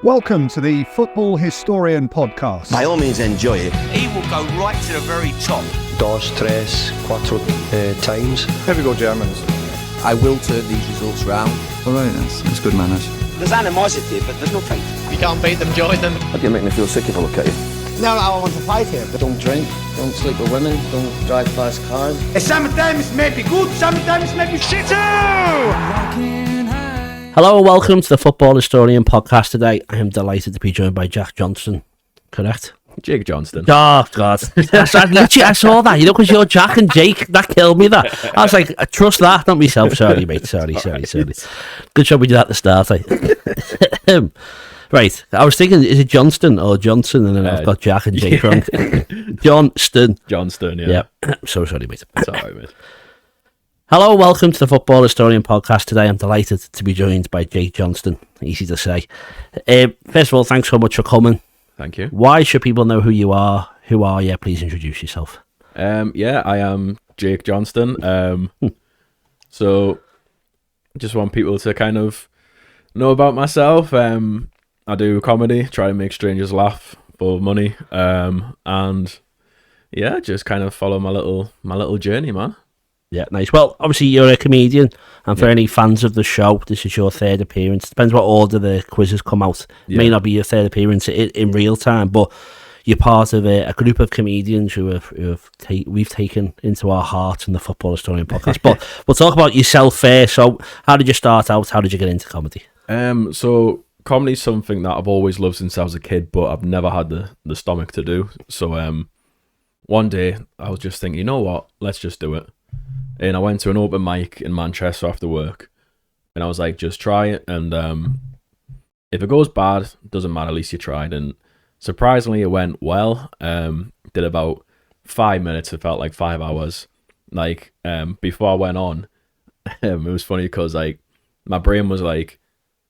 Welcome to the Football Historian Podcast. By all means, enjoy it. He will go right to the very top. Dos, tres, cuatro times. Here we go, Germans. I will turn these results round. All right, that's good manners. There's animosity, but there's no fight. You can't beat them, join them. How do you make me feel sick if I look at you? No, I want to fight here. Don't drink, don't sleep with women, don't drive fast cars. Sometimes it may be good, sometimes it may be shit too! Hello and welcome to the Football Historian Podcast today. I am delighted to be joined by Jack Johnston. Correct? Jake Johnston. Oh, God. I saw that, because you're Jack and Jake. That killed me, that. I was like, I trust that, not myself. Sorry, mate. Sorry. Good job we did that at the start. Right. I was thinking, is it Johnston or Johnson? And then I've got Jack and Jake wrong. Johnston, yeah. So sorry, mate. It's all right, mate. Hello and welcome to the Football Historian Podcast. Today I'm delighted to be joined by Jake Johnston. Easy to say. First of all, thanks so much for coming. Thank you. Why should people know who you are? Who are you? Please introduce yourself. Yeah, I am Jake Johnston. So just want people to kind of know about myself. I do comedy, try to make strangers laugh for money. And yeah, just kind of follow my little journey, man. Yeah, nice. Well, obviously you're a comedian, and for any fans of the show, this is your third appearance. Depends what order the quizzes come out. It may not be your third appearance in real time, but you're part of a group of comedians who we've taken into our hearts in the Football Historian Podcast. But we'll talk about yourself first. So, how did you start out? How did you get into comedy? So comedy is something that I've always loved since I was a kid, but I've never had the stomach to do. So one day I was just thinking, you know what? Let's just do it. And I went to an open mic in Manchester after work, and I was like, just try it, and if it goes bad, doesn't matter, at least you tried. And surprisingly, it went well. Did about 5 minutes, it felt like 5 hours. Like, before I went on, it was funny because like my brain was like,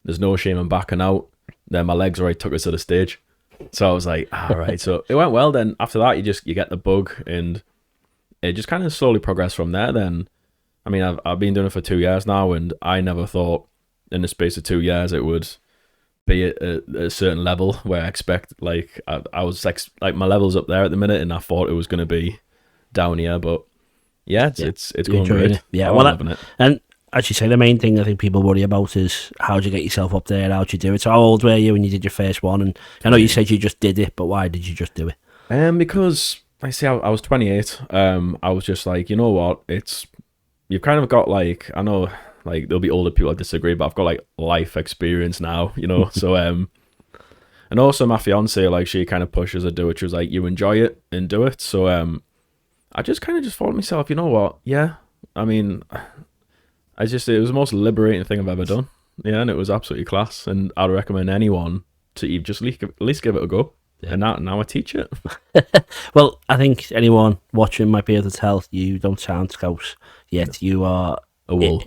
there's no shame in backing out. Then my legs already took us to the stage. So I was like, all right. So it went well. Then after that, you get the bug, and it just kind of slowly progressed from there. Then, I mean, I've been doing it for 2 years now, and I never thought in the space of 2 years it would be at a certain level where I expect, like, I was like my level's up there at the minute, and I thought it was going to be down here, but yeah, it's going great. Yeah, I'm loving it. And as you say, the main thing I think people worry about is how do you get yourself up there, how do you do it? So how old were you when you did your first one? And I know you said you just did it, but why did you just do it? Because I was 28. I was just like, you know what? You've kind of got like, I know like there'll be older people that disagree, but I've got like life experience now, So and also my fiance, like she kind of pushes her to do it. She was like, you enjoy it and do it. So I just kind of just thought to myself, you know what? Yeah, I mean, it was the most liberating thing I've ever done. Yeah, and it was absolutely class. And I'd recommend anyone to just at least give it a go. Yeah. And now I teach it. Well, I think anyone watching might be able to tell you don't sound Scouse yet. You are a wool.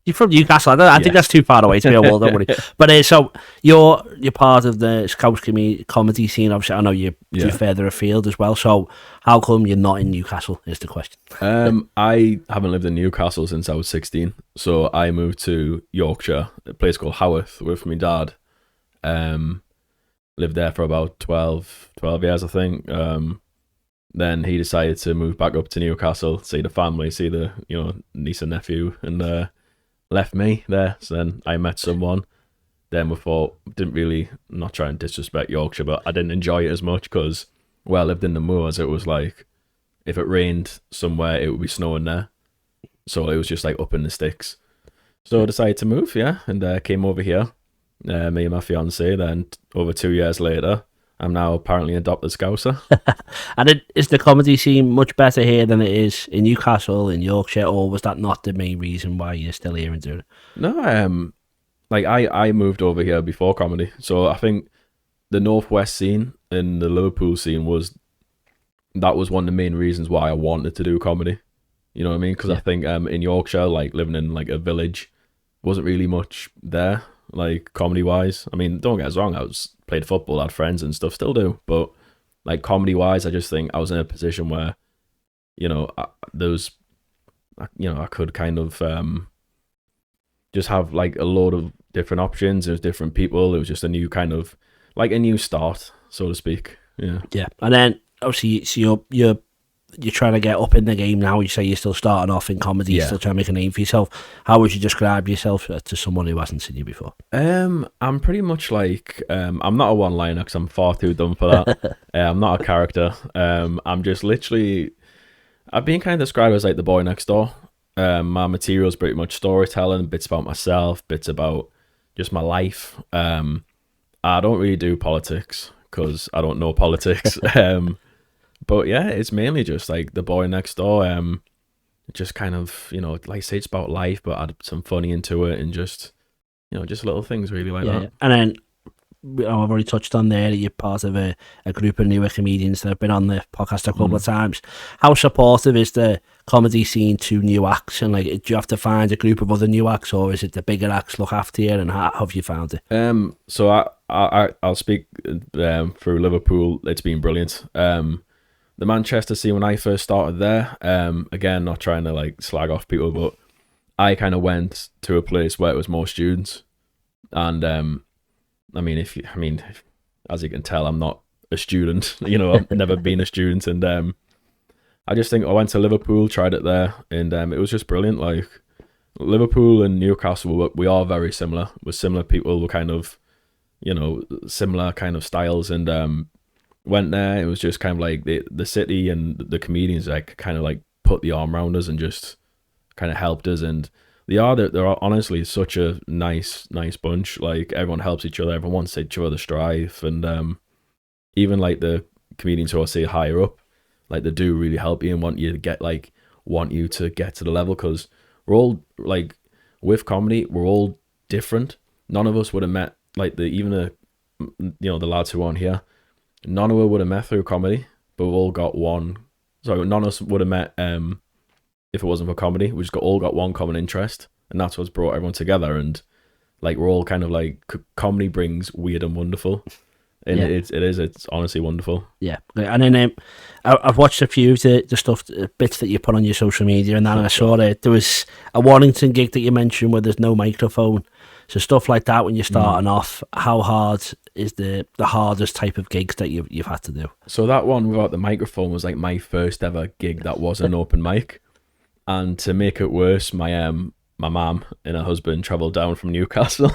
You're from Newcastle. I think that's too far away to be a wool, don't worry. But so you're part of the Scouse comedy scene. Obviously, I know you're further afield as well. So how come you're not in Newcastle is the question. I haven't lived in Newcastle since I was 16. So I moved to Yorkshire, a place called Haworth, with my dad. Lived there for about 12 years, I think. Then he decided to move back up to Newcastle, see the family, see the niece and nephew, and left me there. So then I met someone. Then we thought, not trying to disrespect Yorkshire, but I didn't enjoy it as much because where I lived in the moors, it was like if it rained somewhere, it would be snowing there. So it was just like up in the sticks. So I decided to move, and came over here. Me and my fiance. Then over 2 years later, I'm now apparently an adopted Scouser. And is the comedy scene much better here than it is in Newcastle, in Yorkshire, or was that not the main reason why you're still here and doing it? No, like I moved over here before comedy, so I think the Northwest scene and the Liverpool scene was one of the main reasons why I wanted to do comedy. You know what I mean? Because I think in Yorkshire, like living in like a village, wasn't really much there. Like comedy wise, I mean, don't get us wrong, I played football, had friends and stuff, still do, but like comedy wise, I just think I was in a position where, I could kind of just have like a load of different options. It was different people. It was just a new kind of like a new start, so to speak. Yeah. Yeah, and then obviously, so you're trying to get up in the game now. You say you're still starting off in comedy, you're still trying to make a name for yourself. How would you describe yourself to someone who hasn't seen you before? I'm pretty much like I'm not a one-liner because I'm far too dumb for that. I'm not a character. I'm just literally. I've been kind of described as like the boy next door. My material is pretty much storytelling, bits about myself, bits about just my life. I don't really do politics because I don't know politics. But yeah, it's mainly just like the boy next door. Just kind of, like I say, it's about life, but add some funny into it and just, just little things really like that. And then I've already touched on there that you're part of a group of newer comedians that have been on the podcast a couple of times. How supportive is the comedy scene to new acts? And like, do you have to find a group of other new acts, or is it the bigger acts look after you? And how have you found it? So I'll speak through Liverpool. It's been brilliant. The Manchester scene, when I first started there, again, not trying to like slag off people, but I kind of went to a place where it was more students, and as you can tell, I'm not a student. I've never been a student, and I just think I went to Liverpool, tried it there, and it was just brilliant. Like Liverpool and Newcastle, we are very similar. We're similar people. We're kind of, similar kind of styles, and went there. It was just kind of like the city and the comedians like kind of like put the arm around us and just kind of helped us, and they're honestly such a nice bunch. Like everyone helps each other, everyone wants each other to strive, and even like the comedians who I say higher up, like they do really help you and want you to get to the level, because we're all like, with comedy we're all different. None of us would have met like the lads who are on here. None of us would have met through comedy, but we've all got one. So none of us would have met if it wasn't for comedy. We just all got one common interest, and that's what's brought everyone together. And like we're all kind of like comedy brings weird and wonderful, and it's honestly wonderful. Yeah, and then I've watched a few of the stuff, bits that you put on your social media, and then I saw that there was a Warrington gig that you mentioned where there's no microphone. So stuff like that when you're starting off, how hard is the hardest type of gigs that you've had to do? So that one without the microphone was like my first ever gig that was an open mic. And to make it worse, my mum and her husband travelled down from Newcastle.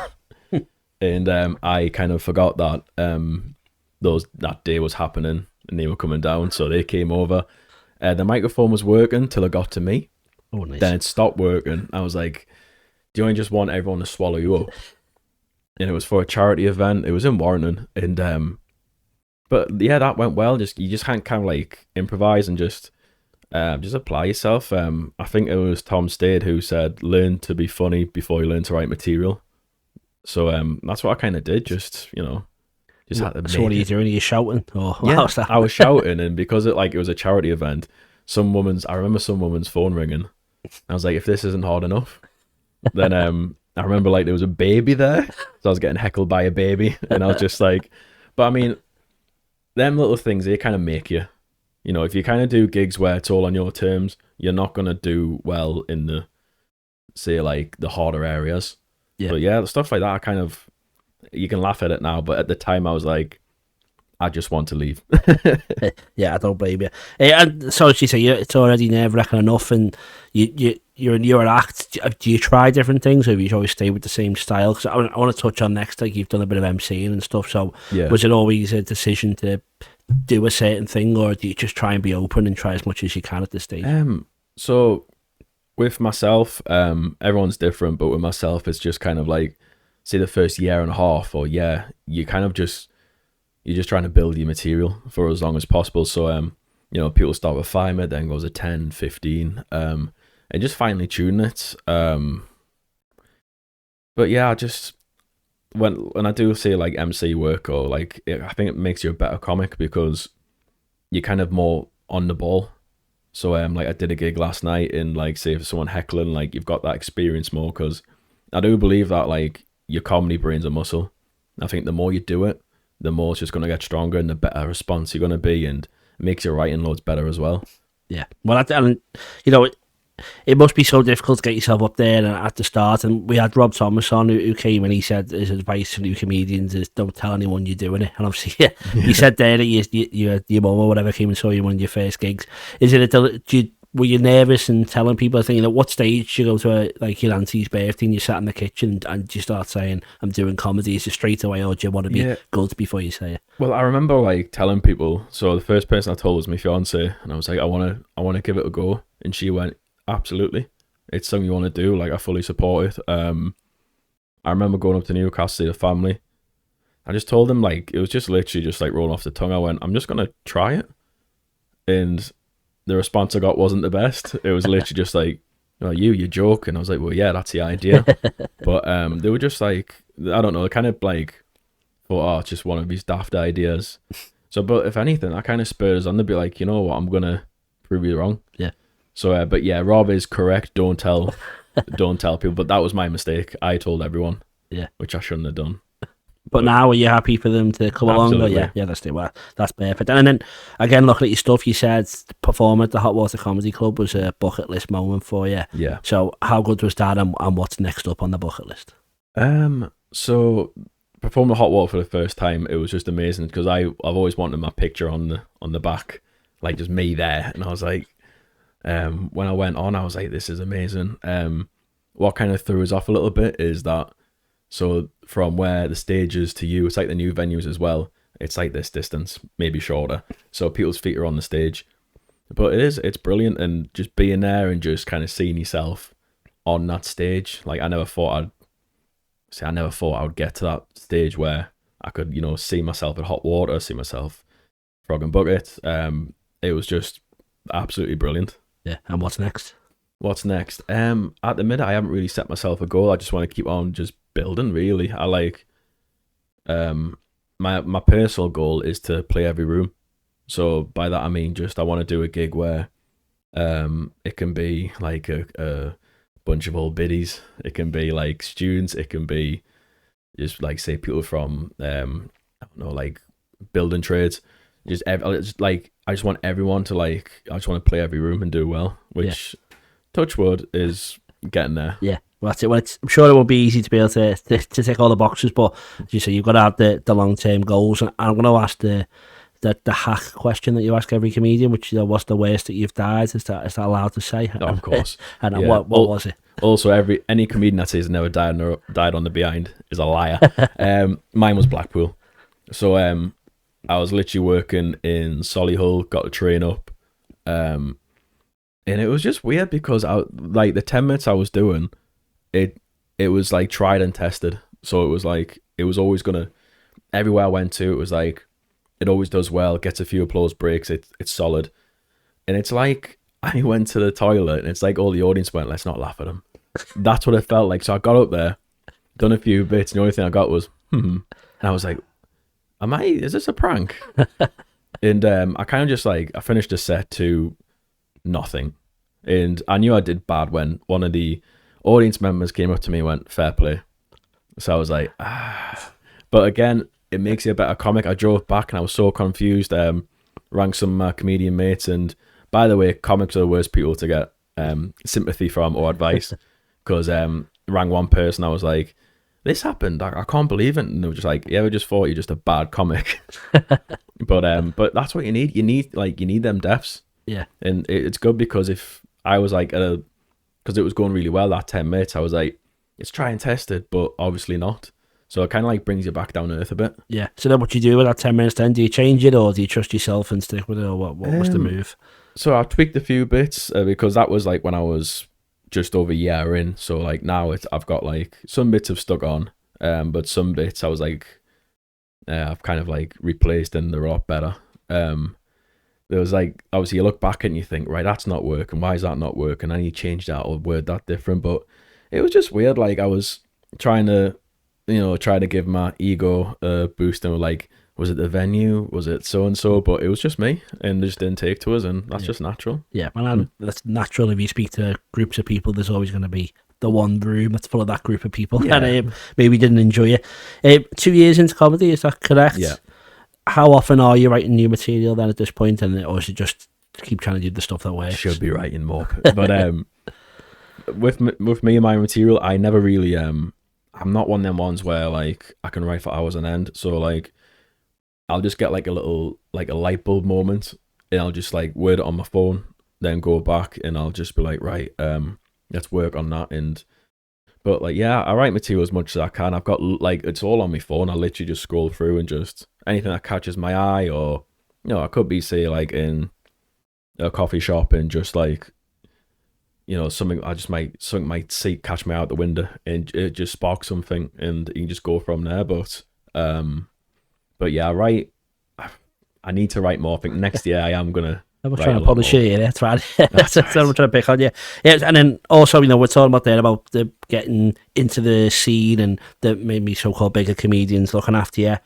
And I kind of forgot that that day was happening and they were coming down. So they came over. The microphone was working till it got to me. Oh, nice. Then it stopped working. I was like, do you only just want everyone to swallow you up? And it was for a charity event. It was in Warrington, and but yeah, that went well. You just can't kind of like improvise and just apply yourself. I think it was Tom Stade who said, "Learn to be funny before you learn to write material." So that's what I kind of did. Just had to. So what are you doing? Are you shouting? Or yeah, I was shouting, and because it was a charity event, I remember some woman's phone ringing. I was like, if this isn't hard enough. Then I remember like there was a baby there, so I was getting heckled by a baby, and I was just like, but I mean, them little things, they kind of make you, if you kind of do gigs where it's all on your terms, you're not gonna do well in the, say, like the harder areas. Yeah. But yeah, stuff like that, you can laugh at it now, but at the time I was like, I just want to leave. Yeah, I don't blame you. And so as you say, it's already nerve-wracking enough, and you're a newer act. Do you try different things, or have you always stay with the same style? Because I want to touch on next, like you've done a bit of MCing and stuff. So was it always a decision to do a certain thing, or do you just try and be open and try as much as you can at this stage? So with myself, everyone's different, but with myself, it's just kind of like, say the first year and a half, or you kind of you're just trying to build your material for as long as possible. So, people start with 5 minutes, then goes to 10, 15, and just finally tune it. But yeah, when I do say like MC work, or like, I think it makes you a better comic because you're kind of more on the ball. So, like I did a gig last night, and like, say if someone heckling, like you've got that experience more, because I do believe that like your comedy brain's a muscle. I think the more you do it, the more it's just going to get stronger, and the better response you're going to be, and it makes your writing loads better as well. Yeah. Well, it must be so difficult to get yourself up there and at the start. And we had Rob Thomas on who came and he said his advice to new comedians is don't tell anyone you're doing it. And obviously, he said there that your mum or whatever came and saw you one of your first gigs. Is it were you nervous and telling people, thinking at what stage you go to like your auntie's birthday and you sat in the kitchen and you start saying, I'm doing comedy? Is it straight away, or do you want to be good before you say it? Well, I remember like telling people, so the first person I told was my fiance, and I was like, I want to give it a go. And she went, absolutely. It's something you want to do. Like, I fully support it. I remember going up to Newcastle to see the family. I just told them, like, it was just literally just like rolling off the tongue. I went, I'm just going to try it. And the response I got wasn't the best. It was literally just like, oh, you're joking. I was like, well, yeah, that's the idea. But they were just like, I don't know, kind of like, thought, oh, it's just one of these daft ideas. So, but if anything, that kind of spurred us on to be like, you know what, I'm going to prove you wrong. Yeah. So, but yeah, Rob is correct. Don't tell people. But that was my mistake. I told everyone. Yeah. Which I shouldn't have done. But now, are you happy for them to come along? Or yeah, that's it. Well, that's perfect. And then again, looking at your stuff, you said performing at the Hot Water Comedy Club was a bucket list moment for you. Yeah. So how good was that, and what's next up on the bucket list? So performing at Hot Water for the first time, it was just amazing because I've always wanted my picture on the back, like just me there, and I was like, when I went on, I was like, this is amazing. What kind of threw us off a little bit is that, so from where the stage is to you, it's like the new venues as well. It's like this distance, maybe shorter. So people's feet are on the stage. But it's brilliant, and just being there and just kind of seeing yourself on that stage. Like I never thought I would get to that stage where I could, see myself at Hot Water, see myself Frog and Bucket. It was just absolutely brilliant. Yeah, and what's next? What's next? At the minute, I haven't really set myself a goal. I just want to keep on just building, really. I like my personal goal is to play every room. So by that I mean just I want to do a gig where it can be like a bunch of old biddies, it can be like students, it can be just like say people from I don't know, like building trades. I just want everyone to I just want to play every room and do well, which touch wood is getting there. Yeah. Well, that's it. Well, I'm sure it won't be easy to be able to tick all the boxes, but as you say, you've got to have the long-term goals. And I'm going to ask the hack question that you ask every comedian, which what's the worst that you've died? Is that allowed to say? Oh, of course. And what was it? Also, any comedian that says never died on the behind is a liar. Mine was Blackpool. So I was literally working in Solihull, got the train up, and it was just weird because the 10 minutes I was doing, it was like tried and tested. So it was like, it was always gonna, everywhere I went to, it was like, it always does well, gets a few applause breaks, it's solid. And it's like, I went to the toilet and it's like all the audience went, let's not laugh at him. That's what it felt like. So I got up there, done a few bits, and the only thing I got was, And I was like, is this a prank? And I kind of just I finished a set to nothing. And I knew I did bad when one of the audience members came up to me and went, fair play. So I was like, But again, it makes you a better comic. I drove back and I was so confused. Rang some of my comedian mates, and by the way, comics are the worst people to get sympathy from or advice. Because rang one person, I was like, this happened, I can't believe it. And they were just like, yeah, we just thought you're just a bad comic. But that's what you need. You need them deaths. Yeah. And it's good because if I was because it was going really well that 10 minutes, I was like, it's try and tested, but obviously not. So it kind of brings you back down to earth a bit. Yeah. So then what you do with that 10 minutes then? Do you change it, or do you trust yourself and stick with it, or what was the move? So I tweaked a few bits because that was when I was just over a year in. So now I've got some bits have stuck on, but some bits I was I've kind of replaced and they're a lot better. There was obviously you look back and you think, right, that's not working. Why is that not working? And you change that or word that different. But it was just weird. I was trying to, try to give my ego a boost and was it the venue? Was it so-and-so? But it was just me, and they just didn't take to us, and that's just natural. Yeah, well, that's natural. If you speak to groups of people, there's always going to be the one room that's full of that group of people that maybe didn't enjoy it. 2 years into comedy, is that correct? Yeah. How often are you writing new material then at this point, or is it just keep trying to do the stuff that works? Should be writing more. But with me and my material, I never really I'm not one of them ones where like I can write for hours on end. So like I'll just get like a little like a light bulb moment, and I'll just like word it on my phone, then go back and I'll just be like, right, let's work on that. But like, yeah, I write material as much as I can. I've got like, it's all on my phone. I literally just scroll through and just anything that catches my eye, or I could be say like in a coffee shop and just like, something might see catch me out the window and it just sparks something, and you can just go from there. But yeah, I need to write more. I think next year I am gonna. I'm trying to publish it, that's right. That's what I'm trying to pick on, yeah. And then also, we're talking about there about the getting into the scene and the maybe so-called bigger comedians looking after you.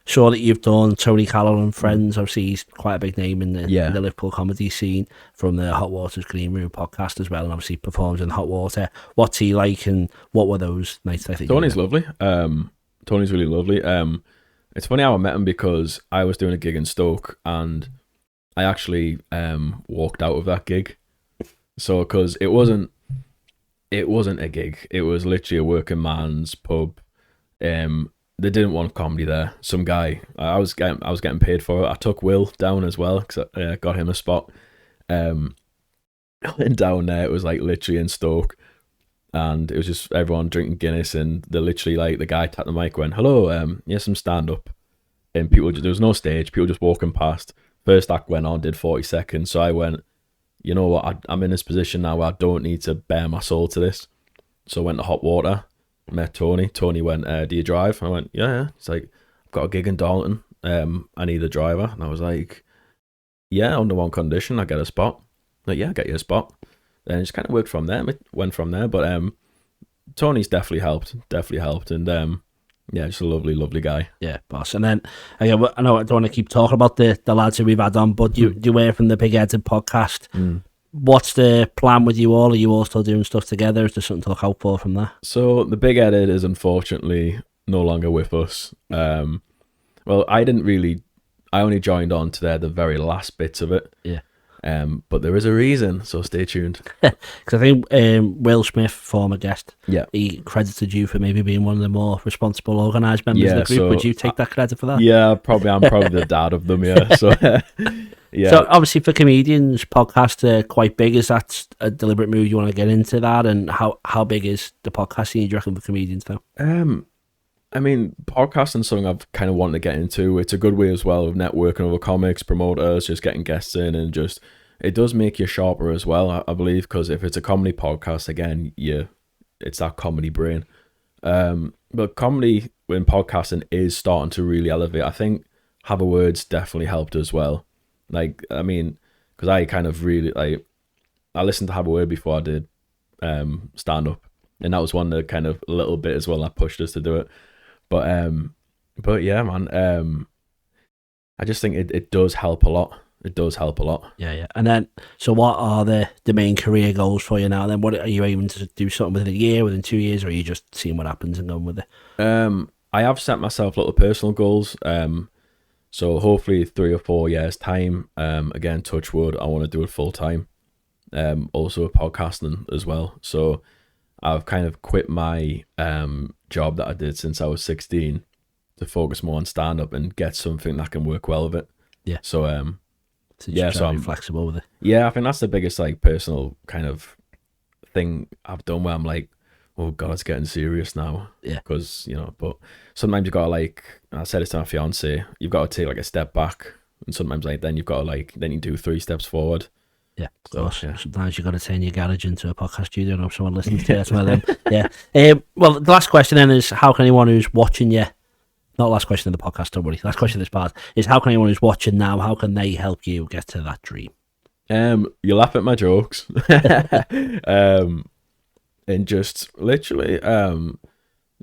Sure that you've done Tony Callan and Friends. Obviously, he's quite a big name in the Liverpool comedy scene from the Hot Water's Green Room podcast as well, and obviously performs in Hot Water. What's he like, and what were those nights? I think Tony's lovely. Tony's really lovely. It's funny how I met him because I was doing a gig in Stoke and I actually walked out of that gig. So because it wasn't a gig, it was literally a working man's pub. They didn't want comedy there. Some guy, I was getting paid for it. I took Will down as well because I got him a spot. And down there, it was like literally in Stoke, and it was just everyone drinking Guinness, and they literally like the guy tapped the mic, went, "Hello, here's some stand up," and there was no stage, people just walking past. First act went on, did 40 seconds, so I went, you know what, I'm in this position now where I don't need to bare my soul to this. So I went to Hot Water, met Tony. Tony went, do you drive? I went, yeah. He's like, I've got a gig in Darlington, I need a driver. And I was like, yeah, under one condition, I get a spot. Like, yeah, I get you a spot. And it just kind of went from there. But Tony's definitely helped, and yeah, just a lovely, lovely guy. Yeah, boss. And then, I know I don't want to keep talking about the lads who we've had on, but you away from the Big Headed podcast. What's the plan with you all? Are you all still doing stuff together? Is there something to look out for from that? So the Big Headed is unfortunately no longer with us. Well, I only joined on to the very last bits of it. Yeah. But there is a reason, so stay tuned. Because I think Will Smith, former guest, yeah, he credited you for maybe being one of the more responsible, organised members of the group. So, would you take that credit for that? Yeah, probably. I'm probably the dad of them. Yeah. So, yeah. So obviously for comedians, podcasts are quite big. Is that a deliberate move? You want to get into that, and how big is the podcast scene, do you reckon, for comedians now? I mean, podcasting is something I've kind of wanted to get into. It's a good way as well of networking with comics, promoters, just getting guests in, and just it does make you sharper as well, I believe, because if it's a comedy podcast, again, it's that comedy brain. But comedy when podcasting is starting to really elevate. I think Have a Word's definitely helped as well. Like, I mean, because I kind of really I listened to Have a Word before I did stand up, and that was one that kind of a little bit as well that pushed us to do it. But yeah, man, I just think it does help a lot. It does help a lot. Yeah. And then, so what are the main career goals for you now? Then, what are you aiming to do? Something within a year, within 2 years, or are you just seeing what happens and going with it? I have set myself little personal goals. So hopefully 3 or 4 years time. Again, touch wood, I want to do it full time. Also podcasting as well. So I've kind of quit my job that I did since I was 16 to focus more on stand-up and get something that can work well with it. Yeah. So so I'm flexible with it. Yeah, I think that's the biggest personal kind of thing I've done where I'm like, oh God, it's getting serious now. Yeah. Because, but sometimes you've got to I said this to my fiance, you've got to take a step back, and sometimes then you've got to then you do 3 steps forward. Yeah, of course. Yeah. Sometimes you've got to turn your garage into a podcast studio and hope someone listens to it. That's one of them. Yeah. Well, the last question then is, how can anyone who's watching you, not last question of the podcast, don't worry, last question of this part, is how can anyone who's watching now, how can they help you get to that dream? You laugh at my jokes. And just literally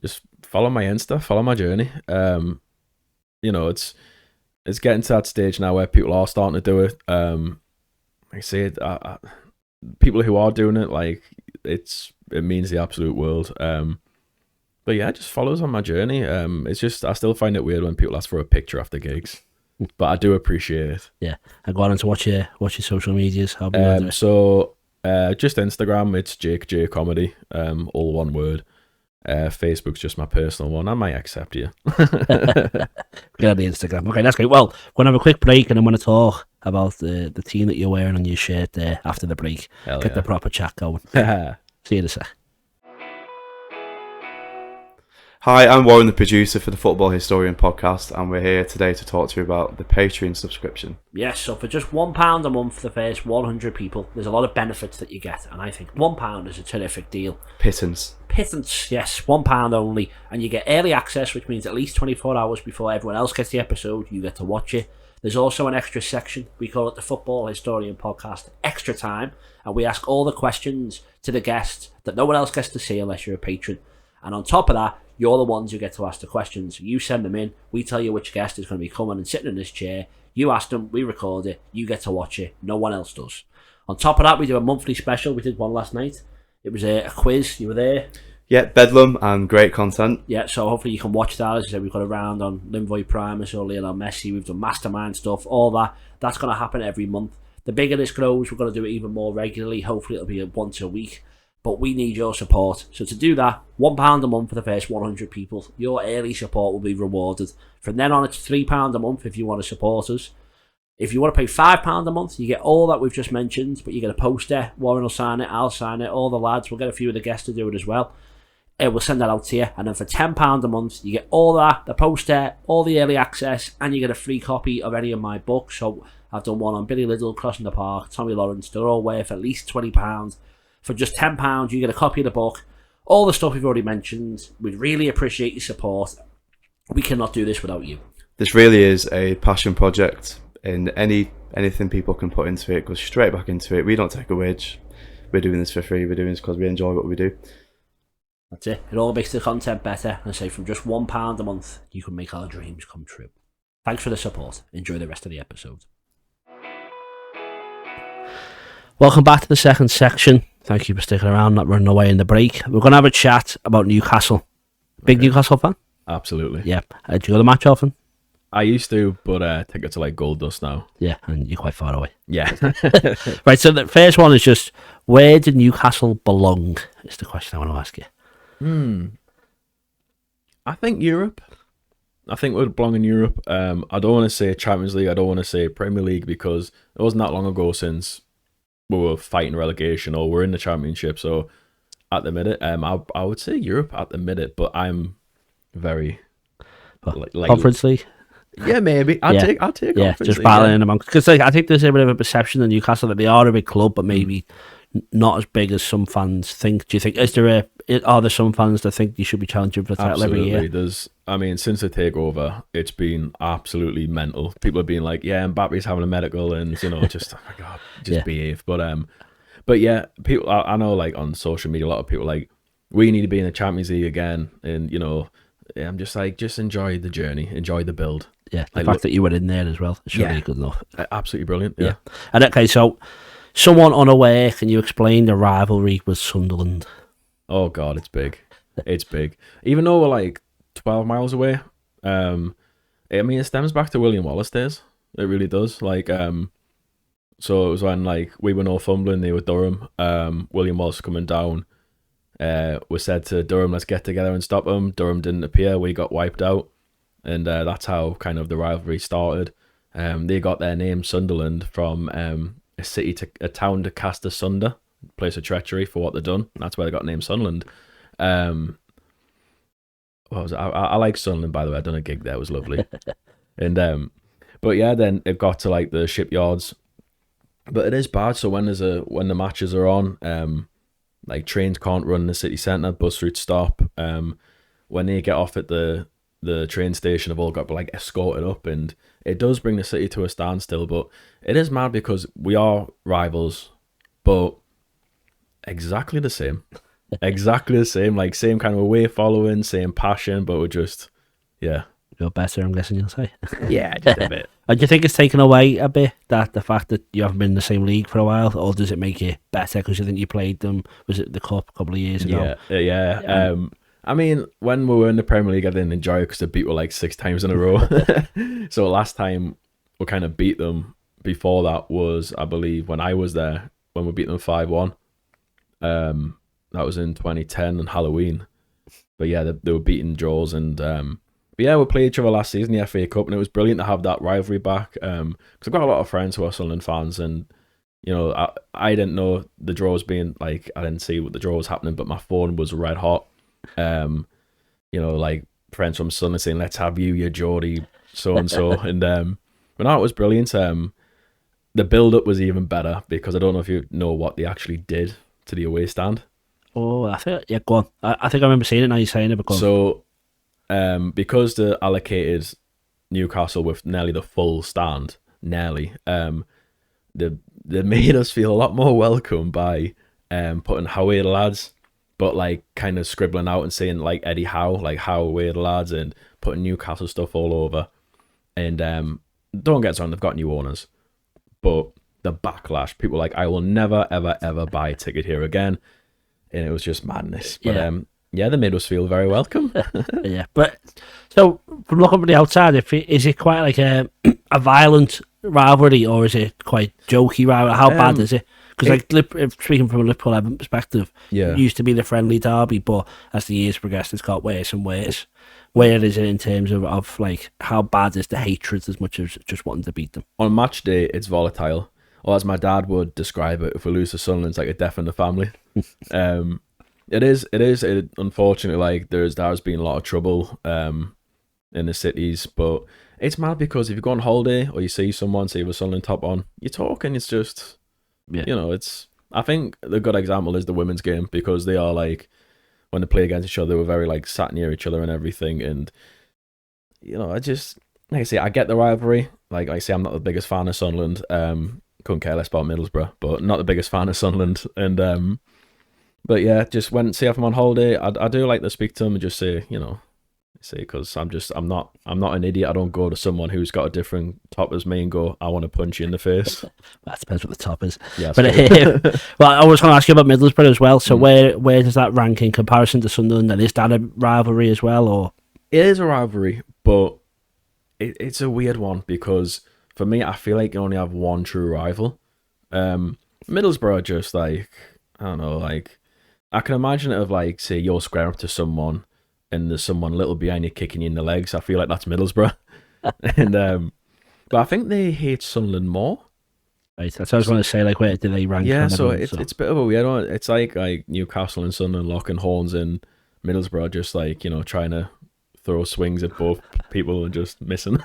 just follow my Insta, follow my journey. It's getting to that stage now where people are starting to do it. Like I say, people who are doing it, it means the absolute world. But yeah, just follow us on my journey. It's just, I still find it weird when people ask for a picture after gigs, but I do appreciate it. Yeah, and go on to watch your social medias. So Just Instagram, it's Jake J Comedy, all one word. Facebook's just my personal one. I might accept you. Get on the Instagram. Okay, that's great. Well, we're going to have a quick break and I'm going to talk about the team that you're wearing on your shirt there after the break. Hell Get yeah. the proper chat going. See you in a sec. Hi, I'm Warren, the producer for the Football Historian podcast, and we're here today to talk to you about the Patreon subscription. Yes, so for just £1 a month for the first 100 people, there's a lot of benefits that you get, and I think £1 is a terrific deal. Pittance. Pittance, yes, £1 only, and you get early access, which means at least 24 hours before everyone else gets the episode, you get to watch it. There's also an extra section, we call it the Football Historian Podcast Extra Time, and we ask all the questions to the guests that no one else gets to see unless you're a patron. And on top of that, you're the ones who get to ask the questions. You send them in, we tell you which guest is going to be coming and sitting in this chair. You ask them, we record it, you get to watch it, no one else does. On top of that, we do a monthly special. We did one last night. It was a quiz, you were there. Yeah, bedlam and great content. Yeah, so hopefully you can watch that. As I said, we've got a round on Linvoy Primus or Lionel Messi. We've done mastermind stuff, all that. That's going to happen every month. The bigger this grows, we're going to do it even more regularly. Hopefully it'll be once a week. But we need your support. So to do that, £1 a month for the first 100 people. Your early support will be rewarded. From then on, it's £3 a month if you want to support us. If you want to pay £5 a month, you get all that we've just mentioned, but you get a poster. Warren will sign it, I'll sign it, all the lads. We'll get a few of the guests to do it as well. We'll send that out to you. And then for £10 a month, you get all that, the poster, all the early access, and you get a free copy of any of my books. So I've done one on Billy Liddell, Crossing the Park, Tommy Lawrence. They're all worth at least £20. For just £10, you get a copy of the book, all the stuff we've already mentioned. We'd really appreciate your support. We cannot do this without you. This really is a passion project, and anything people can put into it goes straight back into it. We don't take a wage. We're doing this for free. We're doing this because we enjoy what we do. That's it. It all makes the content better. And I say from just £1 a month, you can make our dreams come true. Thanks for the support. Enjoy the rest of the episode. Welcome back to the second section. Thank you for sticking around, not running away in the break. We're going to have a chat about Newcastle. Big Newcastle fan? Absolutely. Yeah. Do you go to the match often? I used to, but I think it's like gold dust now. Yeah, and you're quite far away. Yeah. Right, so the first one is just, where did Newcastle belong, is the question I want to ask you. I think Europe. I think we belong in Europe. I don't want to say Champions League. I don't want to say Premier League, because it wasn't that long ago since we were fighting relegation or we're in the Championship. So at the minute, I would say Europe at the minute, but I'm very Conference League? Yeah, maybe. I'll take Conference just League, battling amongst, because I think there's a bit of a perception in Newcastle that they are a big club, but maybe not as big as some fans think. Do you think are there some fans that think you should be challenging for the title every year? There's, since the takeover, it's been absolutely mental. People have been like, "Yeah, Mbappe's having a medical," and just oh my god, behave. But yeah, people. I know, like on social media, a lot of people are like, we need to be in the Champions League again, and I'm just like, just enjoy the journey, enjoy the build. Yeah, the fact that you were in there as well is really good enough. Absolutely brilliant. Yeah. And okay, so someone unaware, can you explain the rivalry with Sunderland? Oh God, it's big. It's big. Even though we're like 12 miles away, it stems back to William Wallace days. It really does. So it was when we were Northumberland, they were Durham. William Wallace coming down. We said to Durham, let's get together and stop them. Durham didn't appear. We got wiped out. And that's how kind of the rivalry started. They got their name Sunderland from a town to cast asunder, place of treachery for what they've done. And that's where they got named Sunderland. What was it? I like Sunderland, by the way. I done a gig there. It was lovely. And but yeah, then it got to the shipyards. But it is bad. So when the matches are on, trains can't run in the city centre, bus routes stop. When they get off at the train station, have all got escorted up, and it does bring the city to a standstill. But it is mad because we are rivals, but exactly the same. Exactly the same, same kind of away following, same passion, but we're just, yeah. You're better, I'm guessing you'll say. Yeah, just a bit. And do you think it's taken away a bit, that the fact that you haven't been in the same league for a while, or does it make it better because you think you played them, was it the Cup a couple of years ago? Yeah. When we were in the Premier League, I didn't enjoy it because they beat us 6 times in a row. So last time we kind of beat them, before that was, I believe, when I was there, when we beat them 5-1. That was in 2010 and Halloween. But yeah, they were beating draws, and but yeah, we played each other last season, the FA Cup, and it was brilliant to have that rivalry back. Because I've got a lot of friends who are Sunderland fans, and you know, I didn't know the draw was being like, I didn't see what the draw was happening, but my phone was red hot. You know, like friends from Sunderland saying, "Let's have you Geordie, so and so," and but no, it was brilliant. The build up was even better because I don't know if you know what they actually did to the away stand. Oh, I think, yeah, go on. I think I remember seeing it now you're saying it, but go on. So, because they allocated Newcastle with nearly the full stand, they made us feel a lot more welcome by putting "How are the lads," but like kind of scribbling out and saying like Eddie Howe, like "How are the lads," and putting Newcastle stuff all over. And don't get us wrong, they've got new owners, but the backlash, people were like, "I will never ever ever buy a ticket here again," and it was just madness. But yeah, they made us feel very welcome. Yeah, but so from looking from the outside, is it quite like a violent rivalry, or is it quite jokey rivalry? How bad is it? Because like speaking from a Liverpool Everton perspective, it used to be the friendly derby, but as the years progressed, it's got worse and worse. Where is it in terms of like how bad is the hatred as much as just wanting to beat them? On match day, it's volatile. Or as my dad would describe it, if we lose to Sunderland, it's like a death in the family. It is. Unfortunately, like there's been a lot of trouble in the cities, but it's mad because if you go on holiday or you see someone, say with Sunderland top on, you're talking. It's just, you know, it's. I think the good example is the women's game because they are like when they play against each other, they were very like sat near each other and everything, and you know, I just like I say, I get the rivalry. Like I say, I'm not the biggest fan of Sunderland. Couldn't care less about Middlesbrough, but not the biggest fan of Sunderland, and but yeah, just see if I'm on holiday, I do like to speak to them and just say, you know, because I'm not an idiot. I don't go to someone who's got a different top as me and go, "I want to punch you in the face." That depends what the top is. Yeah, but well, I was going to ask you about Middlesbrough as well. So where does that rank in comparison to Sunderland? And is that a rivalry as well, or it is a rivalry, but it's a weird one because for me, I feel like you only have one true rival. Middlesbrough are just like, I don't know, like I can imagine it of like, say you're squaring up to someone and there's someone little behind you kicking you in the legs. I feel like that's Middlesbrough. And but I think they hate Sunderland more. Right, that's what I was going to say, like where do they rank? Yeah, so it's a bit of a weird one. It's like Newcastle and Sunderland locking horns, and Middlesbrough just like, you know, trying to throw swings at both people and just missing.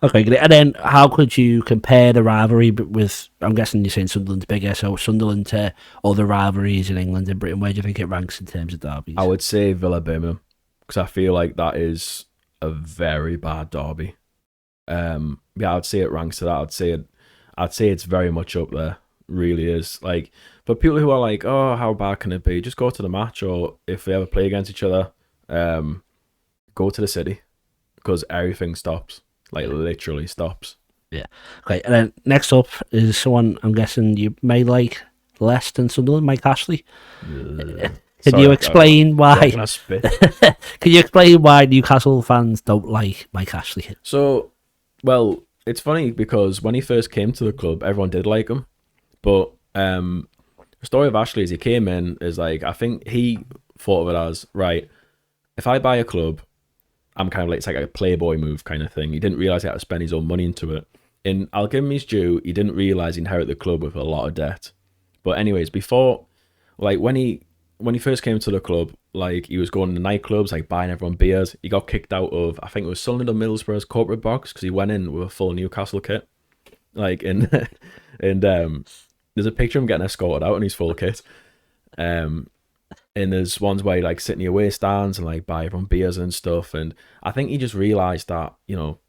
Okay, great. And then how could you compare the rivalry with, I'm guessing you're saying Sunderland's bigger, so Sunderland to other rivalries in England and Britain, where do you think it ranks in terms of derbies? I would say Villa Birmingham, because I feel like that is a very bad derby. Yeah, I'd say it ranks to that. I'd say it's very much up there. Really is. Like, for people who are like, "Oh, how bad can it be?" Just go to the match, or if they ever play against each other, go to the city, because everything stops. Like, literally stops. Yeah. Okay, and then next up is someone I'm guessing you may like less than Sunderland, Mike Ashley. Can you explain why? Can you explain why Newcastle fans don't like Mike Ashley? So, well, it's funny because when he first came to the club, everyone did like him. But the story of Ashley is he came in is like, I think he thought of it as, right, if I buy a club, I'm kind of like, it's like a playboy move kind of thing. He didn't realise he had to spend his own money into it. And I'll give him his due, he didn't realise he inherited the club with a lot of debt. But anyways, before, like when he first came to the club, like he was going to nightclubs, like buying everyone beers. He got kicked out of, I think it was Sunderland or Middlesbrough's corporate box because he went in with a full Newcastle kit. Like, and there's a picture of him getting escorted out in his full kit. And there's ones where he like sit in the away stands and like buy everyone beers and stuff. And I think he just realised that, you know,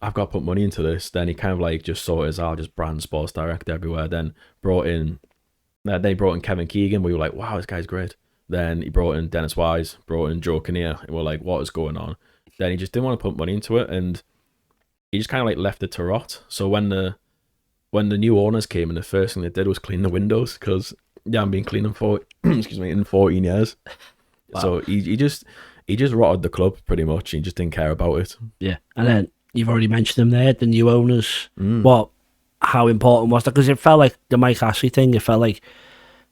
I've got to put money into this. Then he kind of like just saw it as, I'll just brand Sports Direct everywhere. Then they brought in Kevin Keegan. We were like, wow, this guy's great. Then he brought in Dennis Wise, brought in Joe Kinnear. And we're like, what is going on? Then he just didn't want to put money into it. And he just kind of like left it to rot. So when the new owners came in, the first thing they did was clean the windows because they haven't been cleaning for in 14 years. Wow. So he just rotted the club pretty much. He just didn't care about it. Yeah, and then you've already mentioned them there, the new owners. What how important was that? Because it felt like the Mike Ashley thing, it felt like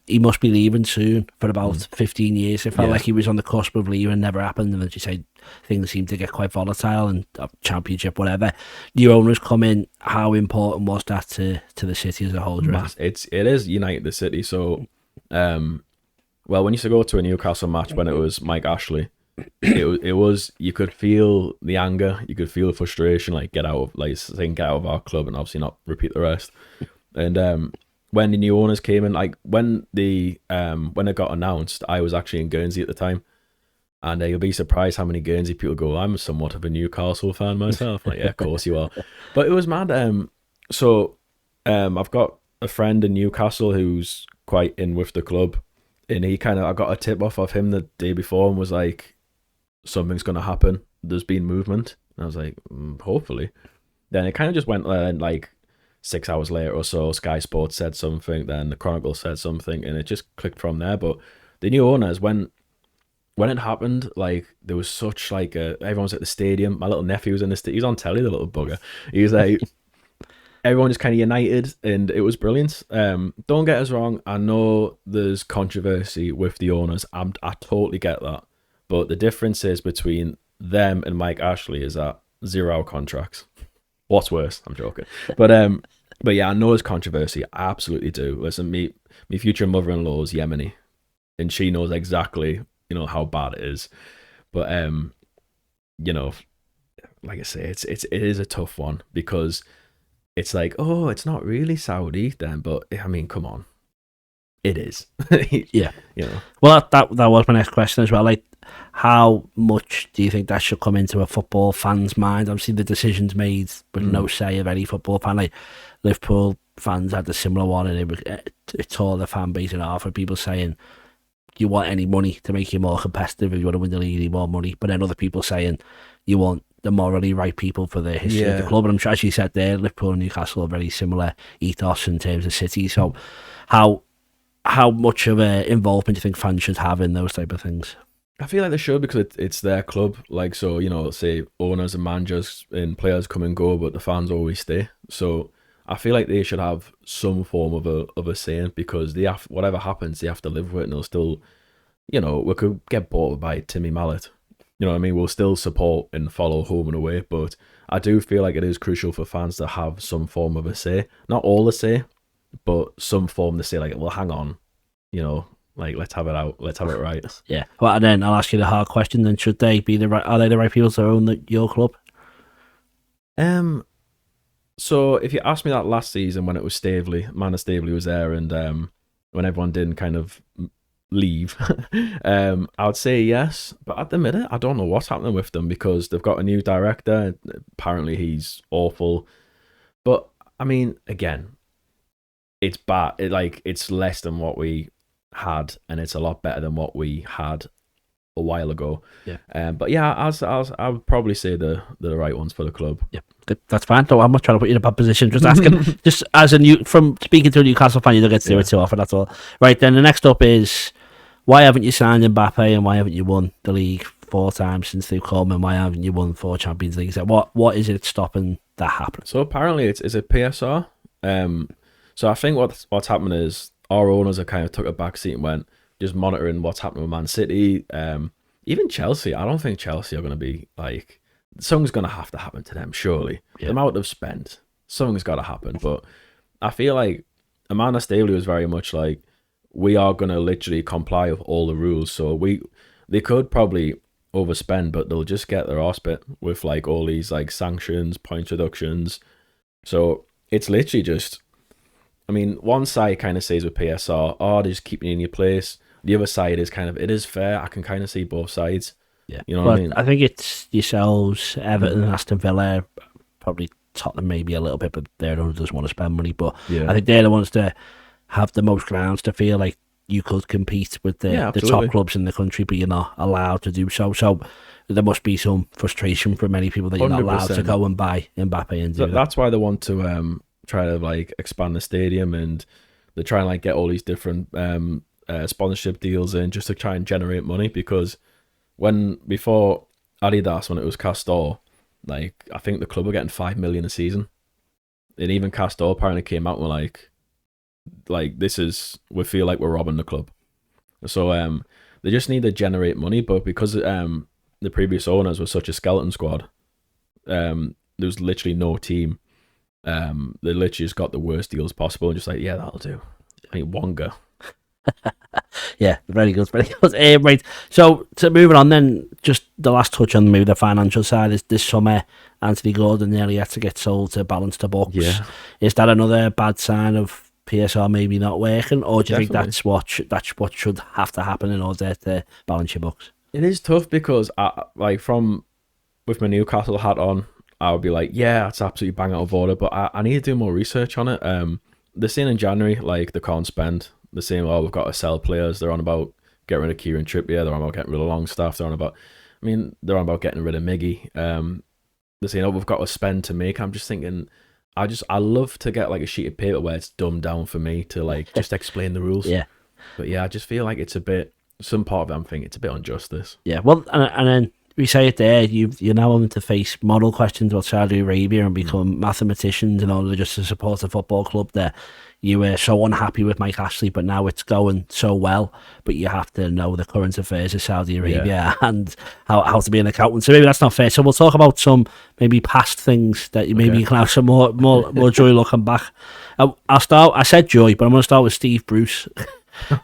he must be leaving soon for about 15 years. It felt like he was on the cusp of leaving, never happened. And as you say, things seem to get quite volatile and championship, whatever. New owners come in. How important was that to the city as a whole? It is United the city. So, well, when you used to go to a Newcastle match when it was Mike Ashley, it was, you could feel the anger, you could feel the frustration, like get out of our club and obviously not repeat the rest. And when the new owners came in, like when it got announced, I was actually in Guernsey at the time, and you'll be surprised how many Guernsey people go, I'm somewhat of a Newcastle fan myself. Like, yeah, of course you are. But it was mad. I've got a friend in Newcastle who's quite in with the club, and I got a tip off of him the day before and was like, something's going to happen. There's been movement. And I was like, hopefully. Then it kind of just went like 6 hours later or so, Sky Sports said something, then the Chronicle said something, and it just clicked from there. But the new owners, when it happened, like there was such like everyone was at the stadium. My little nephew was in the stadium. He was on telly, the little bugger. He was like, everyone just kind of united, and it was brilliant. Don't get us wrong. I know there's controversy with the owners. I totally get that. But the difference is between them and Mike Ashley is that 0-hour contracts. What's worse? I'm joking. But yeah, I know there's controversy. I absolutely do. Listen, my future mother-in-law is Yemeni, and she knows exactly, how bad it is. But like I say, it is a tough one, because it's like, oh, it's not really Saudi then, but I mean, come on, it is. Yeah. Well, that was my next question as well. Like, how much do you think that should come into a football fan's mind? Obviously, the decision's made with no say of any football fan. Like, Liverpool fans had a similar one, and it tore the fan base in half, with people saying, you want any money to make you more competitive. If you want to win the league, you need more money. But then other people saying you want the morally right people for the history of the club. And I'm sure, as you said there, Liverpool and Newcastle are very similar ethos in terms of city. So how much of an involvement do you think fans should have in those type of things? I feel like they should, because it's their club. Like, so, say owners and managers and players come and go, but the fans always stay. So I feel like they should have some form of a saying, because whatever happens, they have to live with it, and they'll still, we could get bought by Timmy Mallet. You know what I mean? We'll still support and follow home and away, but I do feel like it is crucial for fans to have some form of a say. Not all the say, but some form to say, like, well, hang on, like, let's have it out. Let's have it right. Yeah. Well, and then I'll ask you the hard question. Then, are they the right people to own your club? So if you asked me that last season when it was Staveley, Manor Staveley was there, and when everyone didn't kind of leave, I would say yes. But at the minute, I don't know what's happening with them, because they've got a new director. Apparently, he's awful. But I mean, again, it's bad. It's less than what we had, and it's a lot better than what we had a while ago. Yeah. But yeah, I would probably say the right ones for the club. Yeah, good. That's fine. I'm not trying to put you in a bad position. Just asking. Just as from speaking to a Newcastle fan, you don't get to do it too often. That's all. Right. Then the next up is, why haven't you signed Mbappe, and why haven't you won the league 4 times since they've come, and why haven't you won 4 Champions Leagues? What is it stopping that happening? So apparently it's a PSR. So I think what's happening is our owners have kind of took a back seat and went just monitoring what's happening with Man City. Even Chelsea, I don't think Chelsea are going to be like, something's going to have to happen to them, surely. Yeah. The amount they've spent, something's got to happen. But I feel like Amanda Staveley was very much like, we are going to literally comply with all the rules. So they could probably overspend, but they'll just get their arse bit with like all these like sanctions, point reductions. So it's literally just, I mean, one side kind of says with PSR, oh, they're just keeping you in your place. The other side is kind of, it is fair. I can kind of see both sides. Yeah. You know what I mean? I think it's yourselves, Everton and Aston Villa, probably Tottenham maybe a little bit, but they're the ones that just want to spend money. But yeah. I think they're the ones to have the most grounds to feel like you could compete with the top clubs in the country, but you're not allowed to do so. So there must be some frustration for many people that you're not allowed to go and buy Mbappe and do that. That's why they want to try to like expand the stadium, and they try and like get all these different sponsorship deals in just to try and generate money. Because before Adidas, when it was Castor, like I think the club were getting 5 million a season, And even Castor apparently came out and were like we feel like we're robbing the club. So they just need to generate money, but because the previous owners were such a skeleton squad, there was literally no team. They literally just got the worst deals possible and just like, yeah, that'll do. I mean, Wonga. Yeah, very good, very good. Right, so to moving on then, just the last touch on maybe the financial side is this summer, Anthony Gordon nearly had to get sold to balance the books. Yeah. Is that another bad sign of PSR maybe not working, or do you think that's what should have to happen in order to balance your books? It is tough because with my Newcastle hat on, I would be like, yeah, it's absolutely bang out of order, but I need to do more research on it. They're saying in January, like, they can't spend. They're saying, we've got to sell players. They're on about getting rid of Kieran Trippier. They're on about getting rid of Longstaff. They're on about getting rid of Miggy. They're saying, we've got to spend to make. I'm just thinking, I love to get like a sheet of paper where it's dumbed down for me to like just explain the rules. Yeah. But yeah, I just feel like it's a bit, some part of it I'm thinking it's a bit unjust, this. Yeah, well, and then we say it there, you're now having to face moral questions about Saudi Arabia and become mathematicians in order just to support a football club there. You were so unhappy with Mike Ashley, but now it's going so well, but you have to know the current affairs of Saudi Arabia and how to be an accountant. So maybe that's not fair. So we'll talk about some maybe past things that you maybe you can have some more joy looking back. I'll start, I said joy, but I'm going to start with Steve Bruce.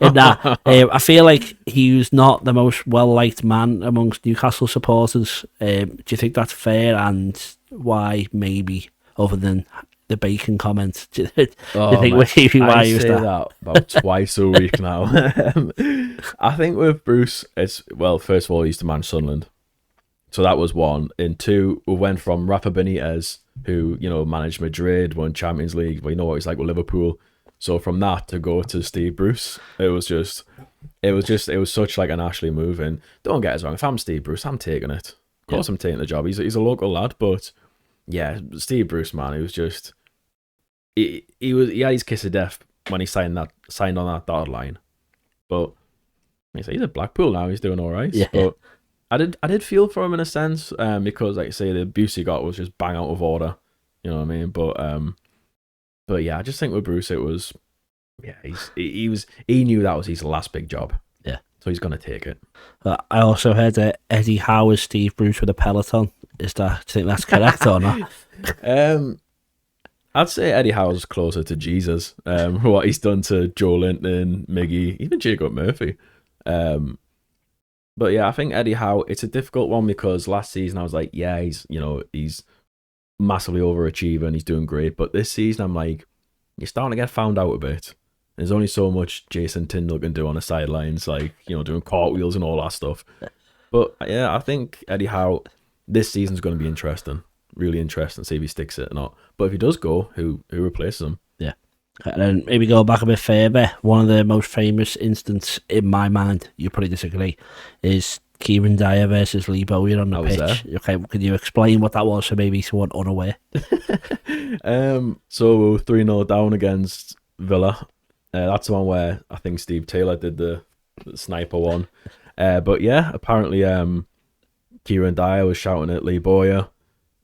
In that, I feel like he was not the most well-liked man amongst Newcastle supporters. Do you think that's fair, and why maybe, other than the bacon comment, do you think why he was that about twice a week now? I think with Bruce, it's, well, first of all, he used to manage Sunderland, so that was one. And two, we went from Rafa Benitez, who, you know, managed Madrid, won Champions League, but you know what he's like with Liverpool. So from that to go to Steve Bruce, it was such like an Ashley move. And don't get us wrong, if I'm Steve Bruce, I'm taking it. Of course, I'm taking the job. He's a local lad, but yeah, Steve Bruce, man, he was just he had his kiss of death when he signed on that dotted line. But he's at Blackpool now. He's doing all right. Yeah. But I did feel for him in a sense, because like I say, the abuse he got was just bang out of order. You know what I mean? But yeah, I just think with Bruce, it was, yeah, he knew that was his last big job. Yeah. So he's going to take it. I also heard that Eddie Howe is Steve Bruce with a Peloton. Do you think that's correct or not? I'd say Eddie Howe's closer to Jesus. What he's done to Joe Linton, Miggy, even Jacob Murphy. But yeah, I think Eddie Howe, it's a difficult one because last season I was like, yeah, he's massively overachieving, he's doing great, but this season I'm like, you're starting to get found out a bit. There's only so much Jason Tyndall can do on the sidelines, like, you know, doing cartwheels and all that stuff. But yeah, I think Eddie Howe this season's going to be interesting, really interesting, see if he sticks it or not. But if he does go, who replaces him? Yeah. And then maybe go back a bit further, one of the most famous instances in my mind, you probably disagree, is Kieran Dyer versus Lee Bowyer on the pitch. Okay, can you explain what that was for maybe someone unaware? So we were 3-0 down against Villa. That's the one where I think Steve Taylor did the sniper one. But yeah, apparently Kieran Dyer was shouting at Lee Bowyer,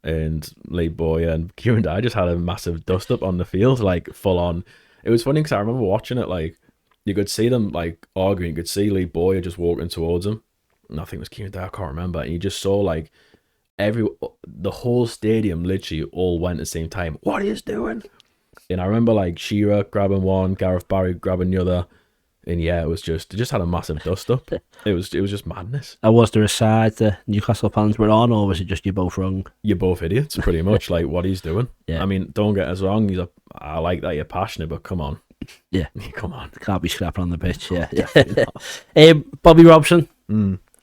and Lee Bowyer and Kieran Dyer just had a massive dust up on the field, like full on. It was funny because I remember watching it, like you could see them like arguing, you could see Lee Bowyer just walking towards him. And I think it was Kieran Dyer, I can't remember. And you just saw like the whole stadium literally all went at the same time. What are you doing? And I remember like Shearer grabbing one, Gareth Barry grabbing the other. And yeah, it just had a massive dust up. It was just madness. And was there a side the Newcastle fans were on, or was it just you both wrong? You're both idiots, pretty much. Like what he's doing. Yeah. I mean, don't get us wrong. I like that you're passionate, but come on. Yeah. Come on. Can't be scrapping on the pitch. Yeah. Bobby Robson.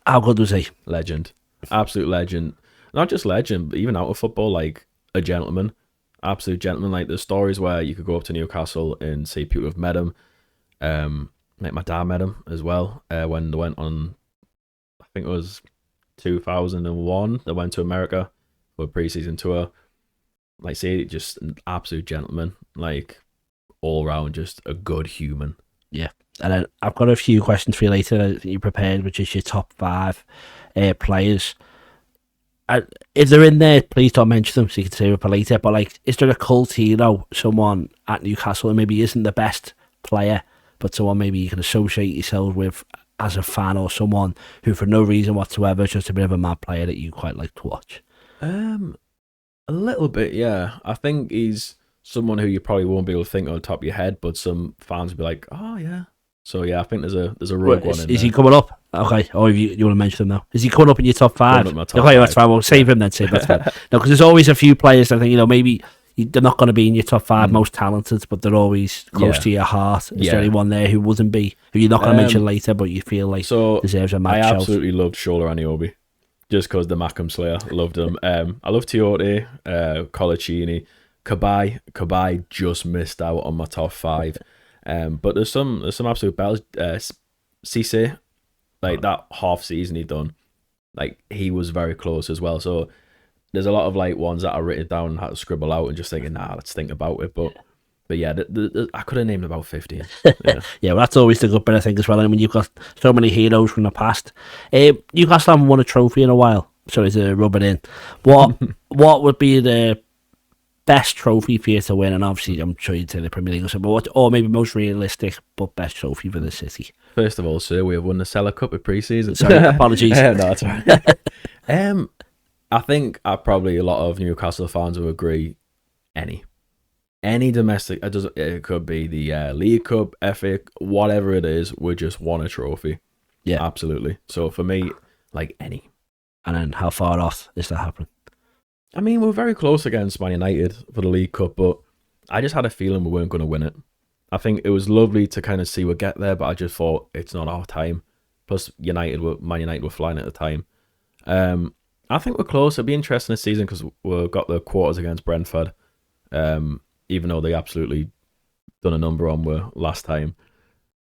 How good was he? Legend. Absolute legend. Not just legend, but even out of football, like a gentleman. Absolute gentleman. Like there's stories where you could go up to Newcastle and see people have met him. Like my dad met him as well when they went on, I think it was 2001. They went to America for a pre-season tour. Like say, just an absolute gentleman. Like all round, just a good human. Yeah. And then I've got a few questions for you later that you prepared, which is your top 5 players. if they're in there, please don't mention them so you can save it for later. But like, is there a cult hero, someone at Newcastle who maybe isn't the best player, but someone maybe you can associate yourself with as a fan, or someone who for no reason whatsoever is just a bit of a mad player that you quite like to watch? A little bit, yeah. I think he's someone who you probably won't be able to think on the top of your head, but some fans will be like, "Oh yeah." So yeah, I think there's a rogue one in there. Is he coming up? Okay. Or you want to mention him now? Is he coming up in your top 5? Coming up my top okay, 5. that's fine. We'll save him then. Save that's fine. No, because there's always a few players that I think maybe they're not going to be in your top 5 most talented, but they're always close to your heart. Is there anyone there who wouldn't be, who you're not going to mention later, but you feel like deserves a match? I absolutely loved Shola Aniobi, just because the Macam Slayer. Loved him. I love Tiote, Colaccini, Cabai just missed out on my top 5. But there's some absolute battles. Cisse, like that half season he done, like he was very close as well. So there's a lot of like ones that I written down and had to scribble out and just thinking, let's think about it. But yeah, I could have named about 15. Yeah, well, that's always the good bit I think as well. And when you've got so many heroes from the past, Newcastle haven't won a trophy in a while. Sorry to rub it in. What would be the best trophy for you to win? And obviously, I'm sure you'd say the Premier League or something, but or maybe most realistic but best trophy for the city. First of all, sir, we have won the Cellar Cup at pre-season. Sorry, apologies. No, that's all right. I think probably a lot of Newcastle fans will agree. Any domestic, it could be the League Cup, FA, whatever it is, we just won a trophy. Yeah, absolutely. So for me, like any. And then how far off is that happening? I mean, we're very close against Man United for the League Cup, but I just had a feeling we weren't going to win it. I think it was lovely to kind of see we get there, but I just thought it's not our time. Plus, Man United were flying at the time. I think we're close. It'll be interesting this season because we've got the quarters against Brentford, even though they absolutely done a number on we last time.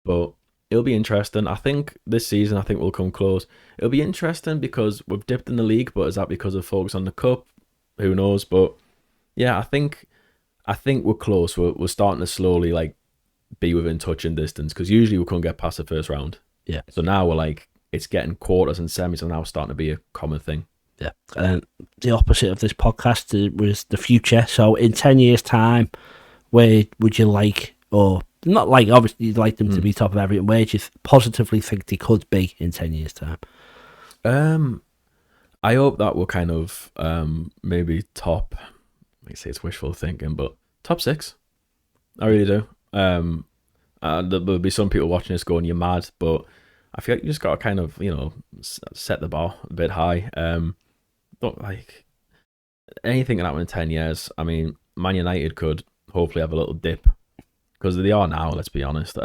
But it'll be interesting. I think this season, we'll come close. It'll be interesting because we've dipped in the league, but is that because of focus on the cup? Who knows? But yeah, I think we're close. We're starting to slowly like be within touching distance because usually we couldn't get past the first round. Yeah. So now we're like, it's getting quarters and semis and now starting to be a common thing. Yeah. And the opposite of this podcast was the future. So in 10 years' time, where would you like, or not like, obviously you'd like them to be top of everything, where do you positively think they could be in 10 years' time? I hope that we're kind of maybe top, I say it's wishful thinking, but top 6. I really do. There'll be some people watching this going, you're mad, but I feel like you just got to kind of, set the bar a bit high. But like anything can happen in 10 years. I mean, Man United could hopefully have a little dip because they are now, let's be honest.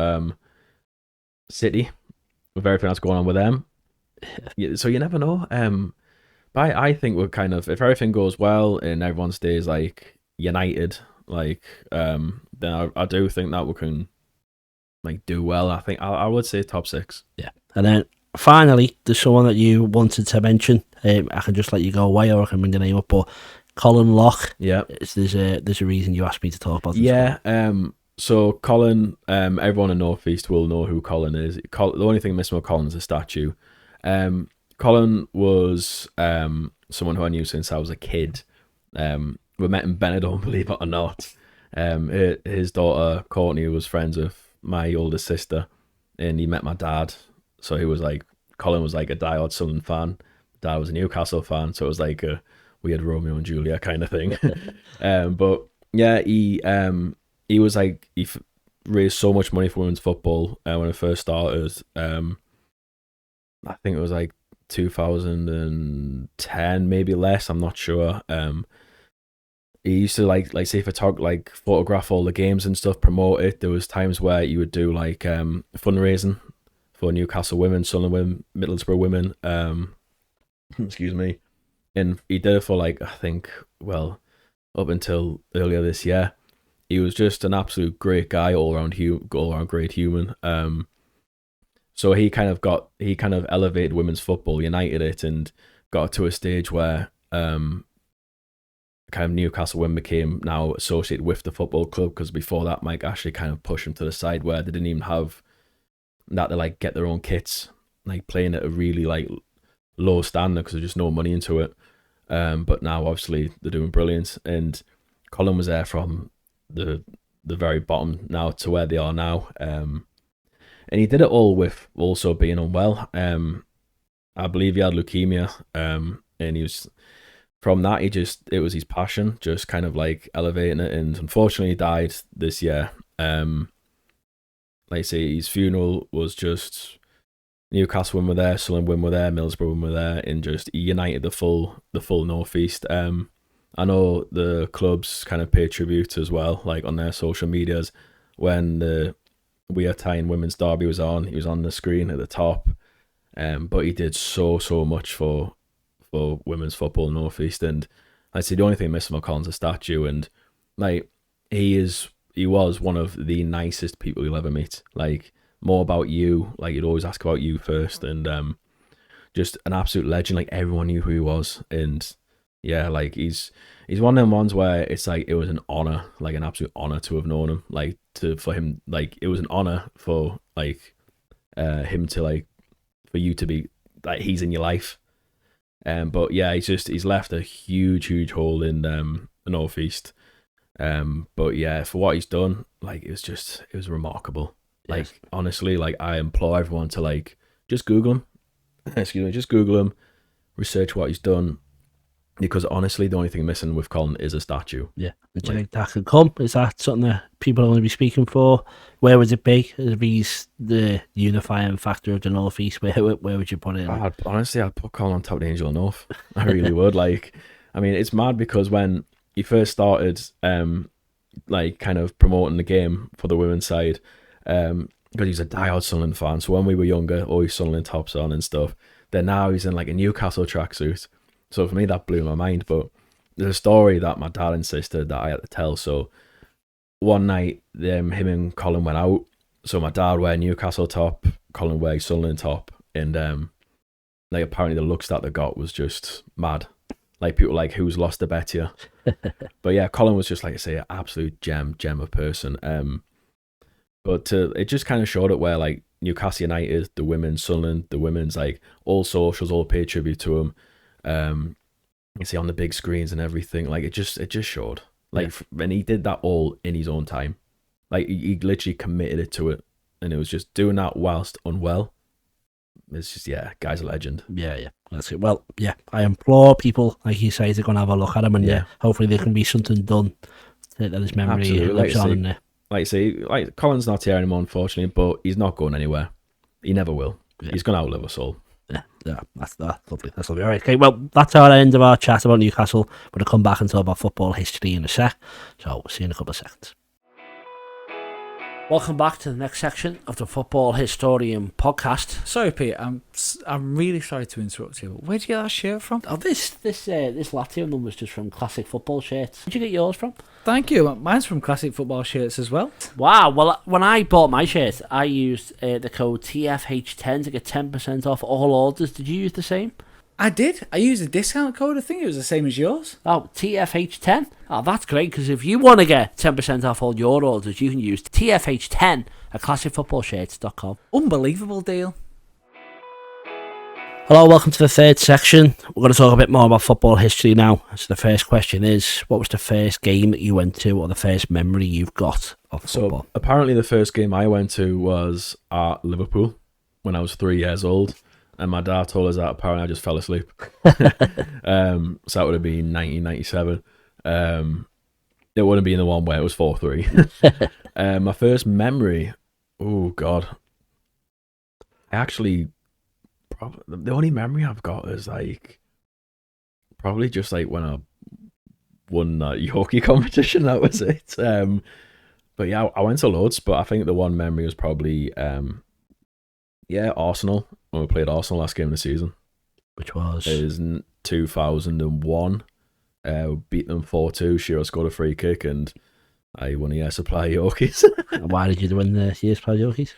City, with everything that's going on with them. So you never know. But I think we're kind of, if everything goes well and everyone stays like united, like then I do think that we can like do well. I think I would say top 6. Yeah. And then finally, there's someone that you wanted to mention. I can just let you go away, or I can bring the name up. But Colin Locke. Yeah. There's a reason you asked me to talk about this. Yeah. So Colin, everyone in North East will know who Colin is. The only thing missing with Colin is a statue. Colin was someone who I knew since I was a kid. We met in Benidorm, believe it or not. His daughter Courtney was friends with my older sister, and he met my dad. So he was like, Colin was like a diehard Sunderland fan. Dad was a Newcastle fan, so it was like a weird Romeo and Juliet kind of thing. But yeah, he was like, he raised so much money for women's football when it first started. I think it was like 2010, maybe less. I'm not sure. He used to like say photograph all the games and stuff, promote it. There was times where he would do like fundraising for Newcastle women, Sunderland women, Middlesbrough women. Excuse me. And he did it for like, I think, well, up until earlier this year. He was just an absolute great guy, all around great human. So he kind of elevated women's football, united it, and got to a stage where kind of Newcastle women became now associated with the football club, because before that Mike Ashley kind of pushed them to the side where they didn't even have that to like get their own kits, like playing at a really like low standard because there's just no money into it. But now obviously they're doing brilliant, and Colin was there from the very bottom now to where they are now. And he did it all with also being unwell. I believe he had leukemia, and he was, from that, it was his passion, just kind of like elevating it. And unfortunately, he died this year. Like I say, his funeral was just Newcastle when we're there, Sunderland when we're there, Middlesbrough when we're there, and just he united the full North East. I know the clubs kind of pay tribute as well, like on their social medias. When the We Are Tying Women's Derby was on, he was on the screen at the top. But he did so much for women's football in North East, and I'd say the only thing missing from Colin's a statue. And like he was one of the nicest people you'll ever meet. Like, more about you, like he'd always ask about you first, and just an absolute legend. Like, everyone knew who he was, and yeah, like he's one of them ones where it's like it was an honor, like an absolute honor to have known him. Like for him, like it was an honor for like him to like for you to be like he's in your life. But yeah, he's left a huge hole in the North East. But yeah, for what he's done, like it was remarkable. Like, yes. Honestly, like I implore everyone to like just Google him. Just Google him, research what he's done, because honestly, the only thing missing with Colin is a statue. Yeah, do you think that could come? Is that something that people are going to be speaking for? Where would it be? Would it be the unifying factor of the North East? Where would you put it in? I'd put Colin on top of the Angel of the North. I really would. Like, I mean, it's mad because when he first started, like kind of promoting the game for the women's side, because he's a diehard Sunderland fan. So when we were younger, always Sunderland tops on and stuff. Then now he's in like a Newcastle tracksuit. So for me, that blew my mind. But there's a story that my dad insisted that I had to tell. So one night, him and Colin went out. So my dad wear Newcastle top, Colin wear Sunderland top, and like apparently the looks that they got was just mad. Like people were like, who's lost the bet here? But yeah, Colin was just like I say, an absolute gem of person. But it just kind of showed it where like Newcastle United, the women's, Sunderland, the women's, like all socials all pay tribute to him. You see on the big screens and everything. Like it just showed. Like, yeah. And he did that all in his own time. Like he literally committed it to it, and it was just doing that whilst unwell. It's just, yeah, guy's a legend. Yeah, that's it. Well, yeah, I implore people, like you say, to go and have a look at him, and yeah, hopefully there can be something done that his memory lives on in there. Like I say, like Colin's not here anymore, unfortunately, but he's not going anywhere. He never will. Yeah. He's going to outlive us all. Yeah, that's lovely. That's lovely. All right, okay. Well, that's our end of our chat about Newcastle. We're going to come back and talk about football history in a sec. So we'll see you in a couple of seconds. Welcome back to the next section of the Football Historian podcast. Sorry, Pete, I'm really sorry to interrupt you, but where'd you get that shirt from? Oh, this Latium number's just from Classic Football Shirts. Where'd you get yours from? Thank you. Mine's from Classic Football Shirts as well. Wow. Well, when I bought my shirt, I used the code TFH10 to get 10% off all orders. Did you use the same? I did. I used a discount code. I think it was the same as yours. Oh, TFH10. Oh, that's great, because if you want to get 10% off all your orders, you can use TFH10 at classicfootballshirts.com. Unbelievable deal. Hello, welcome to the third section. We're going to talk a bit more about football history now. So the first question is, what was the first game that you went to, or the first memory you've got of football? So apparently the first game I went to was at Liverpool when I was 3 years old. And my dad told us that apparently I just fell asleep. So that would have been 1997. It wouldn't be in the one where it was 4-3. My first memory, oh God. Actually, the only memory I've got is like, probably just like when I won that Yorkie competition, that was it. But yeah, I went to loads, but I think the one memory was probably, Arsenal. When we played Arsenal last game of the season. Which was? It was 2001. We beat them 4-2. Shearer scored a free kick and I won a year supply of Yorkies. Why did you win the year supply of Yorkies?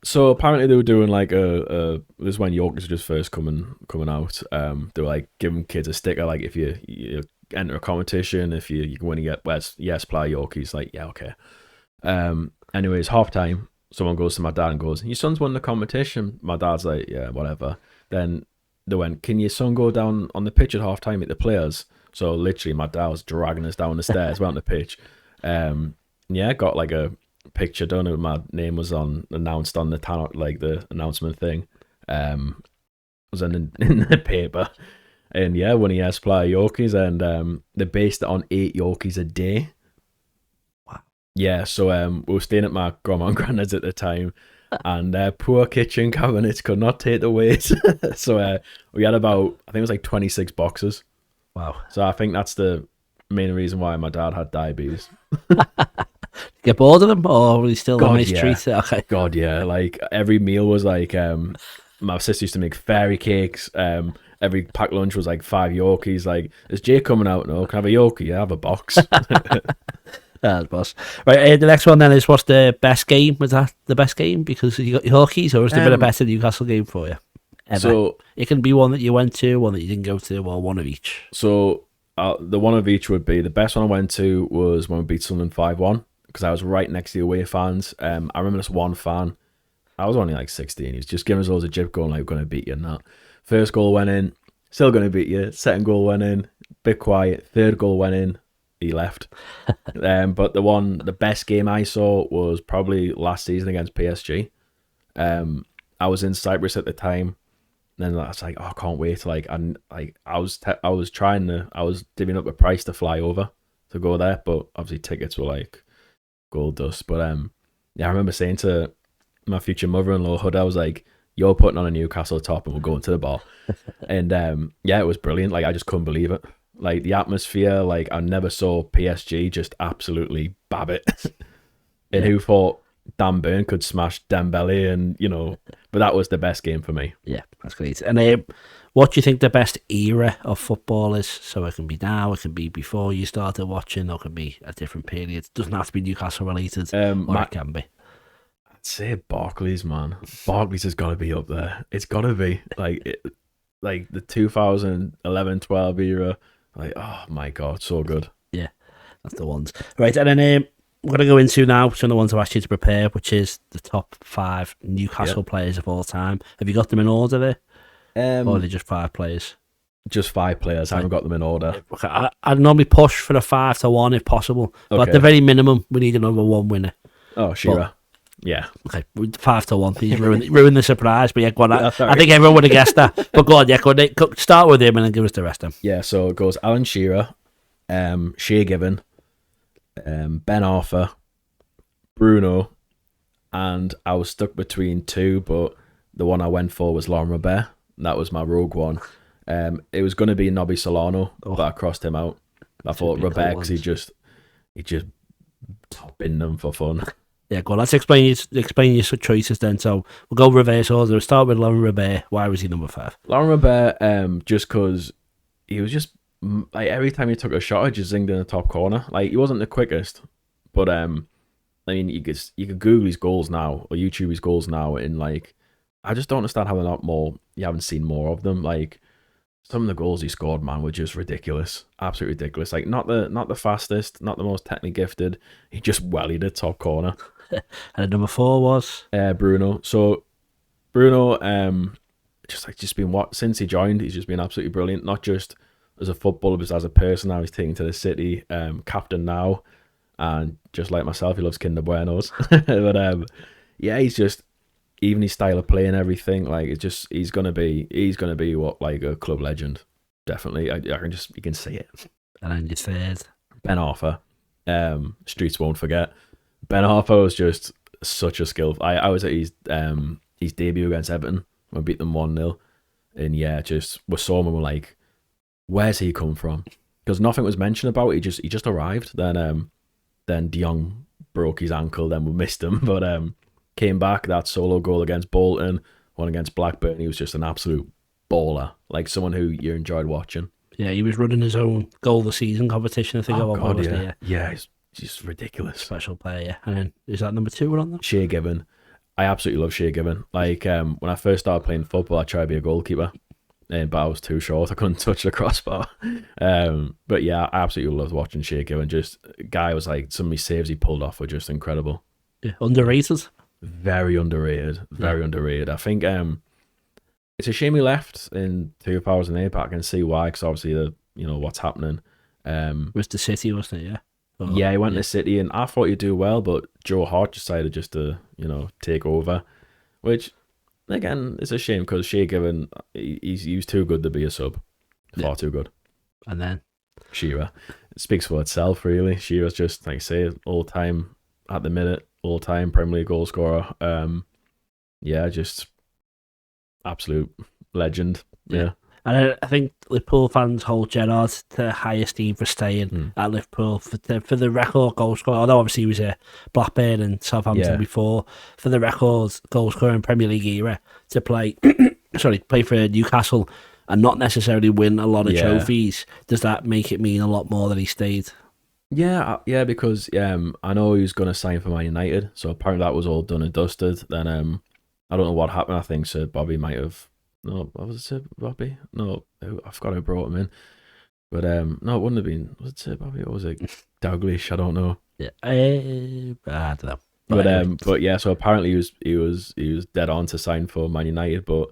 So apparently they were doing like this is when Yorkies were just first coming out. They were like giving kids a sticker, like if you enter a competition, if you can win a year supply of Yorkies, like, yeah, okay. Anyways, half time. Someone goes to my dad and goes, your son's won the competition. My dad's like, yeah, whatever. Then they went, "Can your son go down on the pitch at half time at the players?" So literally, my dad was dragging us down the stairs, went on the pitch. Yeah, got like a picture done. And my name was announced on the announcement thing. Was in the paper. And yeah, when he has supply Yorkies, and they based it on 8 Yorkies a day. Wow. Yeah, so we were staying at my grandma and granddad's at the time, and poor kitchen cabinets could not take the weight. So we had about, I think it was like 26 boxes. Wow. So I think that's the main reason why my dad had diabetes. Get bored of them, or were they still a nice treat? Okay. God, yeah. Like every meal was like, my sister used to make fairy cakes. Every packed lunch was like 5 Yorkies. Like, is Jay coming out? No, can I have a Yorkie? Yeah, have a box. That's boss. Right, the next one then is, what's the best game? Was that the best game because you got Yorkies, or has there been a better Newcastle game for you? Ever? So it can be one that you went to, one that you didn't go to, or one of each. So the one of each would be, the best one I went to was when we beat Sunderland 5-1, because I was right next to the away fans. I remember this one fan, I was only like 16, he was just giving us loads of jib going like, we're going to beat you and that. First goal went in, still going to beat you. Second goal went in, bit quiet. Third goal went in, he left. But the best game I saw was probably last season against PSG. I was in Cyprus at the time. And then I was like, oh, I can't wait. I was divvying up a price to fly over to go there, but obviously tickets were like gold dust. But yeah, I remember saying to my future mother-in-law, Hood, I was like, you're putting on a Newcastle top and we're going to the bar. And yeah, it was brilliant. Like, I just couldn't believe it. Like, the atmosphere, like, I never saw PSG just absolutely bab it. And who thought Dan Burn could smash Dembele, and, you know, but that was the best game for me. Yeah, that's great. And what do you think the best era of football is? So it can be now, it can be before you started watching, or it can be a different period. It doesn't have to be Newcastle related, or it can be. Say Barclays, man. Barclays has got to be up there. It's got to be like the 2011-12 era. Like, oh my god, so good. Yeah, that's the ones. Right, and then we're going to go into now some of the ones I've asked you to prepare, which is the top 5 Newcastle players of all time. Have you got them in order there? Or are they just 5 players? Just 5 players. I haven't got them in order. Okay, I'd normally push for a 5-1 if possible, but at the very minimum, we need another 1 winner. Oh, Shearer. Yeah. Okay, 5-1. Please ruin the surprise. But yeah, go on. I think everyone would have guessed that. But go on, yeah, start with him and then give us the rest of them. Yeah, so it goes Alan Shearer, Shea Given, Ben Arthur, Bruno, and I was stuck between 2, but the one I went for was Laurent Robert. That was my rogue one. It was going to be Nobby Solano, but I crossed him out. I thought Robert, because he just binned them for fun. Yeah, go on. Let's explain your choices then. So we'll go reverse order. We'll start with Laurent Robert. Why was he number 5? Laurent Robert, just because he was just like, every time he took a shot, he just zinged in the top corner. Like, he wasn't the quickest, but I mean, you could Google his goals now or YouTube his goals now, and like, I just don't understand how you haven't seen more of them. Like, some of the goals he scored, man, were just ridiculous, absolutely ridiculous. Like, not the fastest, not the most technically gifted. He just wellied the top corner. And number 4 was Bruno. So Bruno, just been since he joined, he's just been absolutely brilliant. Not just as a footballer, but as a person. Now he's taken to the city, captain now, and just like myself, he loves Kinder Buenos. But yeah, he's just, even his style of play and everything, like, it's just, he's gonna be what, like, a club legend, definitely. You can see it. And then your 3rd, Ben Arthur. Streets won't forget. Ben Arthur was just such a skill. I was at his debut against Everton. We beat them 1-0, and yeah, just we saw him and we're like, where's he come from? Because nothing was mentioned about it. He just arrived. Then De Jong broke his ankle. Then we missed him, but came back. That solo goal against Bolton, one against Blackburn. He was just an absolute baller, like someone who you enjoyed watching. Yeah, he was running his own goal of the season competition, I think. Oh god, yeah. Yeah, he's just ridiculous. Special player, yeah. And then, is that number 2 we're on there? Shea Given. I absolutely love Shea Given. Like, when I first started playing football, I tried to be a goalkeeper, but I was too short. I couldn't touch the crossbar. But yeah, I absolutely loved watching Shea Given. Just, guy was like, some of his saves he pulled off were just incredible. Yeah, underrated? Very underrated. Very underrated. I think it's a shame he left in 2008, but I can see why, because obviously what's happening. It was the City, wasn't it? Yeah. Yeah, he went to City, and I thought he'd do well, but Joe Hart decided just to, take over, which, again, is a shame because Shea Given, he was too good to be a sub. Far too good. And then? Shearer. It speaks for itself, really. Shearer's just, like I say, all-time, at the minute, all-time Premier League goal scorer. Just absolute legend. Yeah. And I think Liverpool fans hold Gerrard to high esteem for staying at Liverpool for the record goal scorer. Although obviously he was a Blackburn and Southampton before, for the record goal scorer in Premier League era to play for Newcastle and not necessarily win a lot of trophies. Does that make it mean a lot more that he stayed? Yeah, because I know he was going to sign for Man United, so apparently that was all done and dusted. Then I don't know what happened. I think Sir Bobby might have. No, was it Sir Bobby? No, I forgot who brought him in. But no, it wouldn't have been. Was it Sir Bobby or was it Dalglish? I don't know. Yeah, I don't know. But yeah, so apparently he was dead on to sign for Man United, but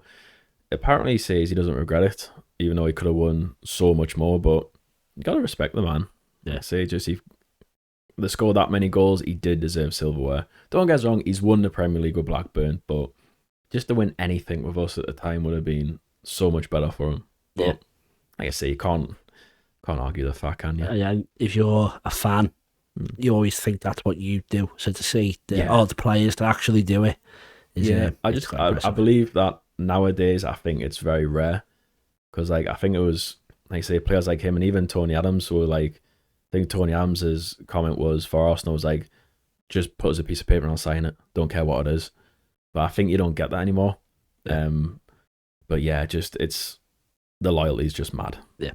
apparently he says he doesn't regret it, even though he could have won so much more. But you gotta respect the man. Yeah, say just they scored that many goals, he did deserve silverware. Don't get us wrong, he's won the Premier League with Blackburn, but just to win anything with us at the time would have been so much better for him. But like I say, you can't argue the fact, can you? Yeah, if you're a fan, you always think that's what you do. So to see the players to actually do it is I believe that nowadays I think it's very rare because I think it was like say players like him and even Tony Adams were like, I think Tony Adams' comment was for Arsenal was like, just put us a piece of paper and I'll sign it. Don't care what it is. But I think you don't get that anymore. But yeah, it's the loyalty is just mad. Yeah.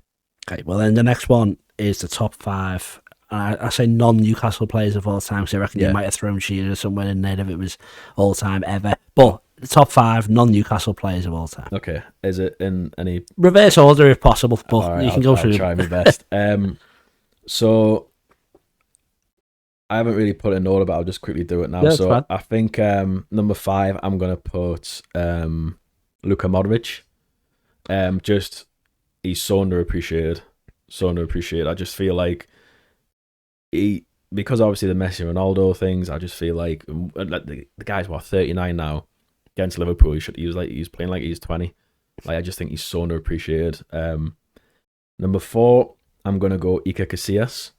Okay. Well, then the next one is the top 5. I say non-Newcastle players of all time, so I reckon you might have thrown Shearer somewhere in there if it was all time ever. But the top 5 non-Newcastle players of all time. Okay. Is it in any reverse order if possible? But right, you can go through. I'll try my best. So I haven't really put it in order, but I'll just quickly do it now. So I think number 5, I'm gonna put Luka Modric. Just he's so underappreciated. I just feel like because obviously the Messi Ronaldo things, I just feel like the guy's 39 now against Liverpool. He's playing like he's 20. Like I just think he's so underappreciated. Number 4, I'm gonna go Iker Casillas.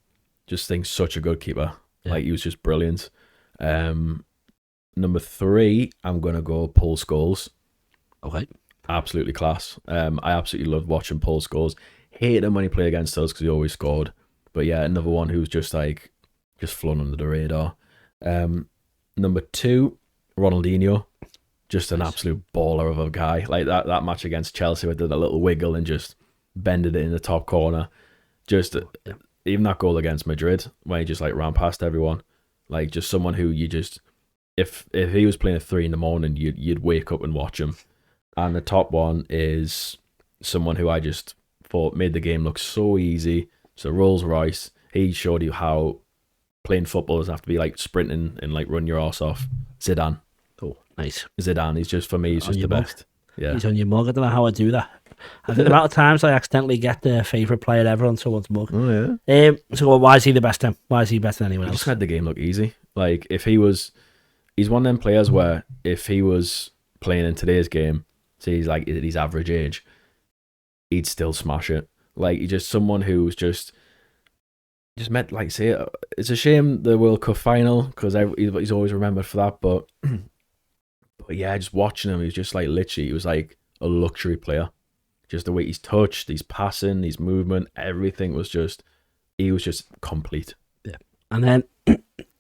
Just think such a good keeper. Yeah. Like he was just brilliant. Number 3, I'm gonna go Paul Scholes. Okay. Absolutely class. I absolutely loved watching Paul Scholes. Hated him when he played against us because he always scored. But yeah, another one who's just flown under the radar. Number 2, Ronaldinho. Just an absolute baller of a guy. Like that match against Chelsea where he did a little wiggle and just bended it in the top corner. Just even that goal against Madrid where he just ran past everyone. Like just someone who you just if he was playing at 3 a.m, you'd wake up and watch him. And the top one is someone who I just thought made the game look so easy. So Rolls Royce, he showed you how playing football doesn't have to be like sprinting and run your arse off. Zidane. Oh, nice. Zidane, he's just, for me, he's just the best. Yeah. He's on your mug. I don't know how I do that. I think the amount of times I accidentally get the favourite player ever on someone's mug. Oh, yeah. So why is he the best then? Why is he better than anyone else? He just made the game look easy. Like, he's one of them players where if he was playing in today's game, say he's at his average age, he'd still smash it. Like, he's just someone who's just meant, like, say, it's a shame the World Cup final because he's always remembered for that. But yeah, just watching him, he was just literally, he was like a luxury player. Just the way he's touched, his passing, his movement, everything was just, he was just complete. Yeah. And then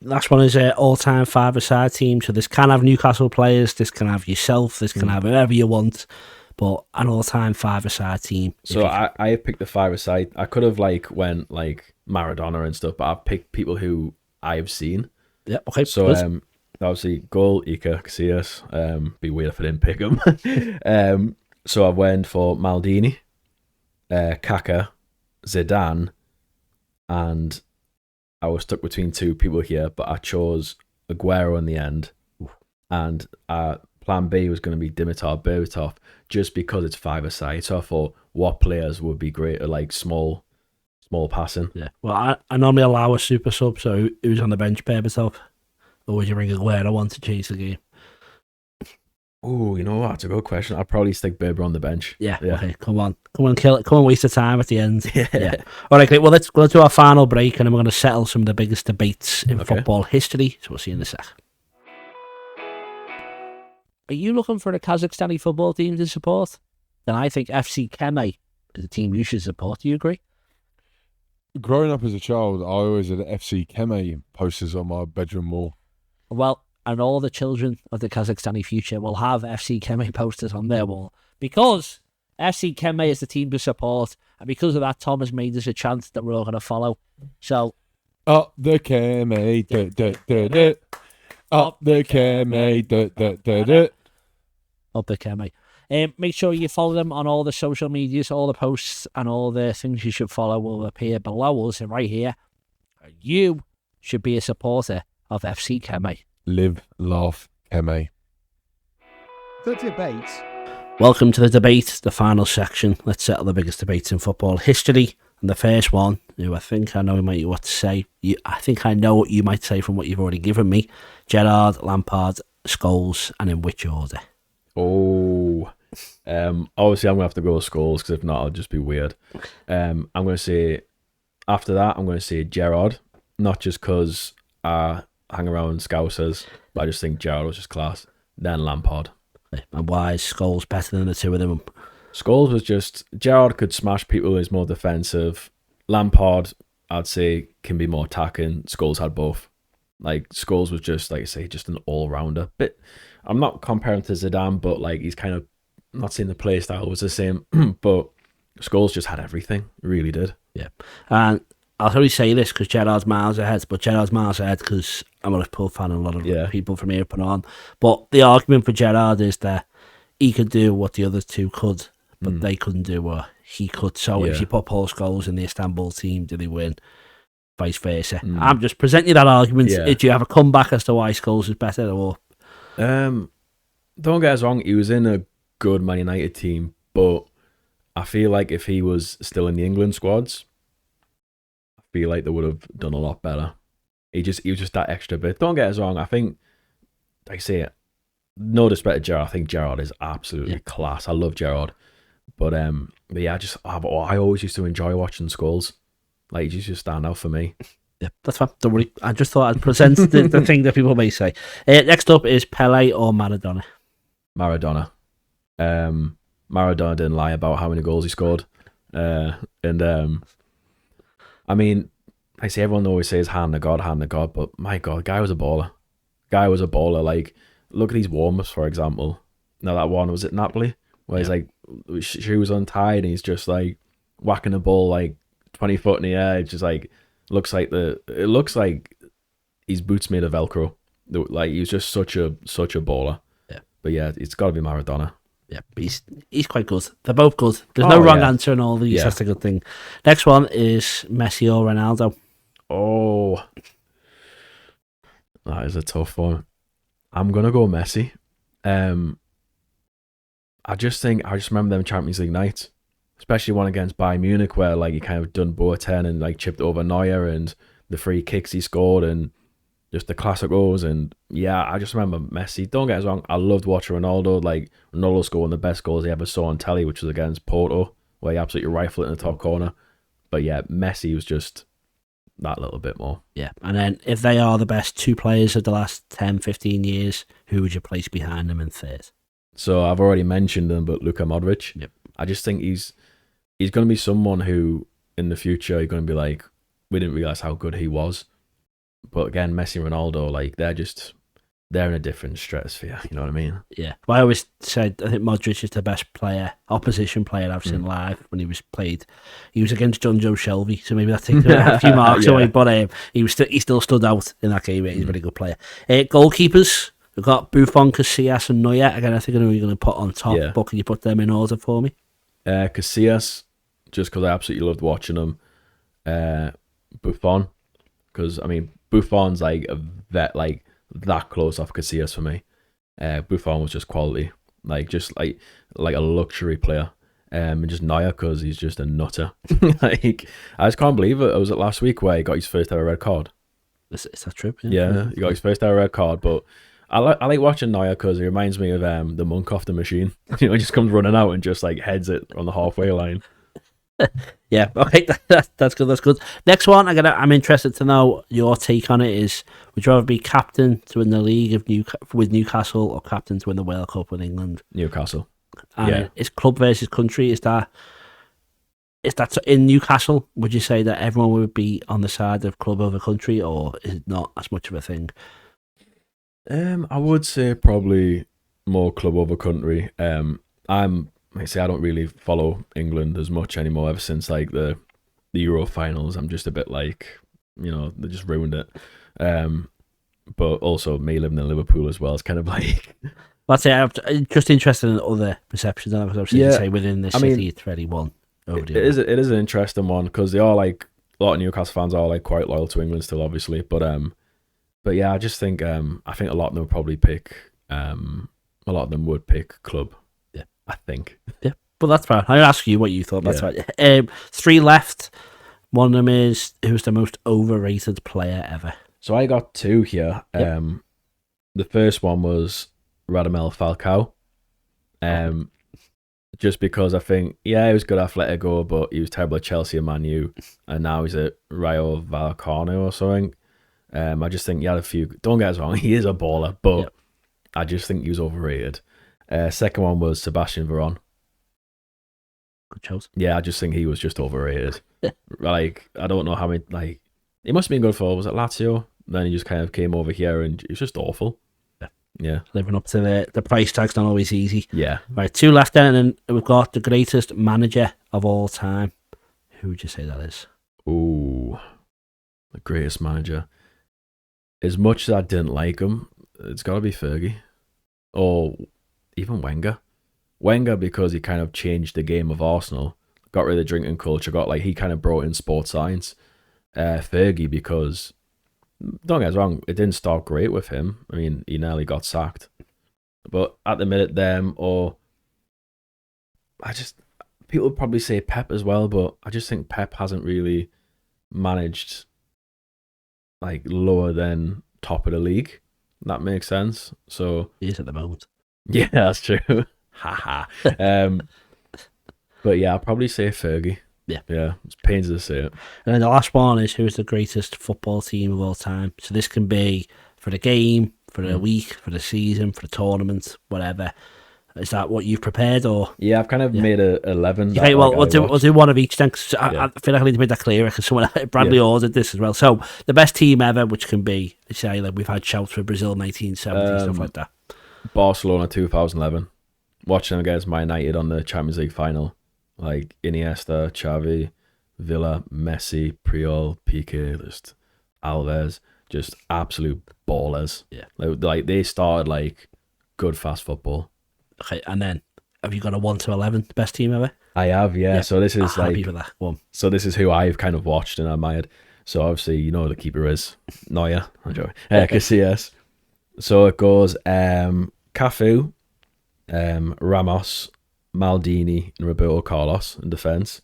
last one is an all-time 5-a-side team. So this can have Newcastle players, this can have yourself, this can have whoever you want, but an all-time 5-a-side team. So I picked the 5-a-side. I could have went Maradona and stuff, but I've picked people who I have seen. Yeah, okay. So obviously goal, Iker Casillas. Be weird if I didn't pick him. So I went for Maldini, Kaka, Zidane, and I was stuck between 2 people here, but I chose Aguero in the end. And plan B was going to be Dimitar Berbatov just because it's five-a-side. So I thought, what players would be great at like small passing? Yeah. Well, I normally allow a super sub, so who's on the bench, Berbatov? Or would you bring Aguero on to change the game? Oh, you know what? That's a good question. I'd probably stick Berber on the bench. Yeah. Okay, come on, kill it. Come on, waste the time at the end. Yeah. All right, great. Well, let's go to our final break, and then we're going to settle some of the biggest debates in football history. So we'll see you in a sec. Are you looking for a Kazakhstani football team to support? Then I think FC Kemay is a team you should support. Do you agree? Growing up as a child, I always had FC Kemay posters on my bedroom wall. Well, and all the children of the Kazakhstani future will have FC Kemay posters on their wall because FC Kemay is the team to support, and because of that, Tom has made us a chant that we're all going to follow. So, up the Kemay, up the Kemay, up the Kemay. Make sure you follow them on all the social medias, all the posts, and all the things you should follow will appear below us and right here. You should be a supporter of FC Kemay. Live, laugh, Kemay. The debate. Welcome to the debate, the final section. Let's settle the biggest debates in football history. And the first one, who I think I know what to say. I think I know what you might say from what you've already given me. Gerrard, Lampard, Scholes, and in which order? Oh, obviously I'm going to have to go with Scholes because if not, it'll just be weird. I'm going to say, after that, I'm going to say Gerrard. Not just because I hang around Scousers, but I just think Gerrard was just class. Then Lampard. And why is Scholes better than the two of them? Scholes was just... Gerrard could smash people, he's more defensive. Lampard, I'd say, can be more attacking. Scholes had both. Like, Scholes was just, like I say, just an all-rounder. But I'm not comparing to Zidane, but like he's kind of... I'm not saying the play style was the same, but Scholes just had everything. Really did. Yeah. And I'll only say this because Gerrard's miles ahead, but Gerrard's miles ahead because I'm a Liverpool fan and a lot of people from here put on. But the argument for Gerrard is that he could do what the other two could, but they couldn't do what he could. So if you put Paul Scholes in the Istanbul team, do they win? Vice versa. I'm just presenting you that argument. Do you have a comeback as to why Scholes is better? Or don't get us wrong, he was in a good Man United team, but I feel like if he was still in the England squads, I feel like they would have done a lot better. He was just that extra bit. Don't get us wrong, I think, like I say, no disrespect to Gerrard, I think Gerrard is absolutely class. I love Gerrard. But yeah, I always used to enjoy watching Scholes. Like, he just stand out for me. Yeah, that's fine. Don't worry. I just thought I'd present the thing that people may say. Next up is Pele or Maradona. Maradona. Maradona didn't lie about how many goals he scored. I mean, I say everyone always says hand to God, but my God, guy was a baller. Like, look at these warm-ups, for example. Now that one, was it Napoli? Where he's like, shoes untied, and he's just like whacking the ball like 20 foot in the air. It's just like, it looks like his boots made of Velcro. Like, he was just such a baller. Yeah. But yeah, it's got to be Maradona. Yeah, he's quite good. They're both good. There's no wrong answer in all these. Yeah. That's the good thing. Next one is Messi or Ronaldo. Oh, that is a tough one. I'm gonna go Messi. I just remember them Champions League nights, especially one against Bayern Munich, where like he kind of done Boateng and like chipped over Neuer, and the free kicks he scored, and just the classic goals. And yeah, I just remember Messi. Don't get us wrong, I loved watching Ronaldo. Like, Ronaldo scoring the best goals he ever saw on telly, which was against Porto, where he absolutely rifled it in the top corner. But yeah, Messi was just that little bit more. Yeah, and then if they are the best two players of the last 10, 15 years, who would you place behind them in third? So I've already mentioned him, but Luka Modric. Yep. I just think he's going to be someone who, in the future, you're going to be like, we didn't realise how good he was. But again, Messi and Ronaldo, like, they're in a different stratosphere, you know what I mean? Yeah. Well, I always said, I think Modric is the best opposition player I've seen live when he was played. He was against John Joe Shelby, so maybe that takes a few marks away, but he still stood out in that game. He's a very good player. Goalkeepers, we've got Buffon, Casillas and Neuer. Again, I think I know who you're going to put on top, but can you put them in order for me? Casillas, just because I absolutely loved watching him. Buffon, because, I mean, Buffon's like that close off Casillas for me. Buffon was just quality, just like a luxury player. And just Neuer, because he's just a nutter. I just can't believe it. Was it last week where he got his first ever red card? Is that true? Yeah, he got his first ever red card. But I like watching Neuer because he reminds me of the monk off the machine. He just comes running out and just heads it on the halfway line. Yeah, okay, that's good. That's good. Next one, I'm interested to know your take on it. Is would you rather be captain to win the league with Newcastle or captain to win the World Cup with England? Newcastle. And it's club versus country. Is that in Newcastle? Would you say that everyone would be on the side of club over country, or is it not as much of a thing? I would say probably more club over country. I don't really follow England as much anymore ever since the Euro finals. I'm just a bit they just ruined it. But also me living in Liverpool as well. It's kind of That's it. I'm just interested in other perceptions. And I was say within the city, it's very one over the other. It is an interesting one because they are a lot of Newcastle fans are quite loyal to England still, obviously. But yeah, I just think a lot of them would probably pick would pick club. Yeah, I think. Yeah, but that's fine. I'll ask you what you thought. That's right. 3 left. One of them is who's the most overrated player ever. So I got 2 here. Yep. The first one was Radamel Falcao. Just because I think, he was good at Atletico, but he was terrible at Chelsea and Man U, and now he's at Rayo Vallecano or something. I just think he had a few. Don't get us wrong, he is a baller, but I just think he was overrated. Second one was Sebastian Veron. Good choice. Yeah, I just think he was just overrated. I don't know how many. He must have been good for, was it Lazio? Then he just kind of came over here and it was just awful. Yeah. Living up to the price tag's not always easy. Yeah. Right, 2 left then, and then we've got the greatest manager of all time. Who would you say that is? Ooh, the greatest manager. As much as I didn't like him, it's got to be Fergie. Or even Wenger. Wenger, because he kind of changed the game of Arsenal, got rid of the drinking culture, he kind of brought in sports science. Fergie, because, don't get us wrong, it didn't start great with him. I mean, he nearly got sacked. But at the minute, people would probably say Pep as well, but I just think Pep hasn't really managed lower than top of the league. That makes sense. So he is at the moment. Yeah, that's true. Haha. But yeah, I'll probably say Fergie. Yeah, it's pains to say it. And then the last one is who is the greatest football team of all time. So this can be for the game, for the week, for the season, for the tournament, whatever. Is that what you've prepared, or? Yeah, I've kind of made a 11. Okay, well, we'll do one of each then. Cause I feel like I need to make that clearer because Bradley ordered this as well. So the best team ever, which can be, say, we've had shouts for Brazil 1970, stuff like that. Barcelona 2011. Watching them against Man United on the Champions League final. Iniesta, Xavi, Villa, Messi, Puyol, Piqué, just Alves, just absolute ballers. Yeah. They started good fast football. Okay, and then have you got a 1 to 11, the best team ever? I have, yeah. So this is happy with that one. So this is who I've kind of watched and admired. So obviously, the keeper is Neuer. I'm joking. Casillas. So it goes Cafu, Ramos, Maldini, and Roberto Carlos in defence.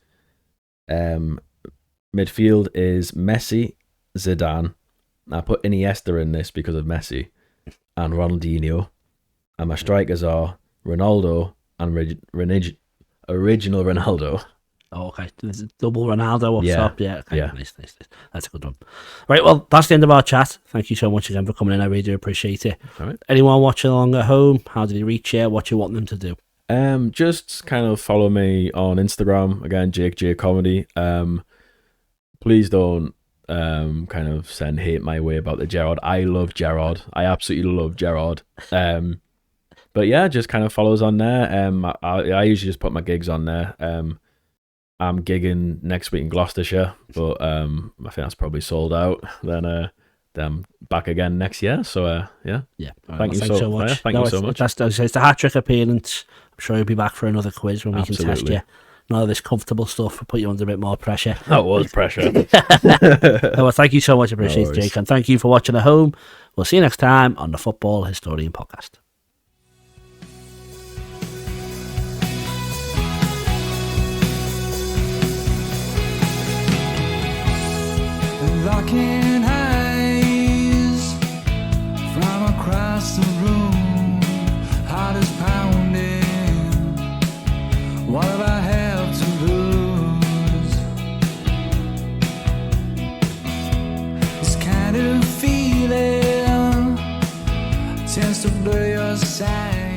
Midfield is Messi, Zidane. I put Iniesta in this because of Messi, and Ronaldinho. And my strikers are Ronaldo and original Ronaldo. Oh, okay. There's a double Ronaldo up top. Yeah, okay. Yeah. Nice. That's a good one. Right, well, that's the end of our chat. Thank you so much again for coming in. I really do appreciate it. All right. Anyone watching along at home, how did they reach you? What do you want them to do? Just kind of follow me on Instagram, again, Jake J Comedy. Please don't kind of send hate my way about the Gerrard. I love Gerrard. I absolutely love Gerrard. But yeah, just kind of follows on there. I usually just put my gigs on there. I'm gigging next week in Gloucestershire, but I think that's probably sold out. Then I'm back again next year. So yeah. Thank you so much. Thank you so much. It's the hat-trick appearance. I'm sure you'll be back for another quiz when we can test you. None of this comfortable stuff will put you under a bit more pressure. That was pressure. Well, thank you so much. I appreciate it, Jake. And thank you for watching at home. We'll see you next time on the Football Historian Podcast. locking eyes from across the room. Heart is pounding. What have I have to lose? This kind of feeling tends to blur your sight.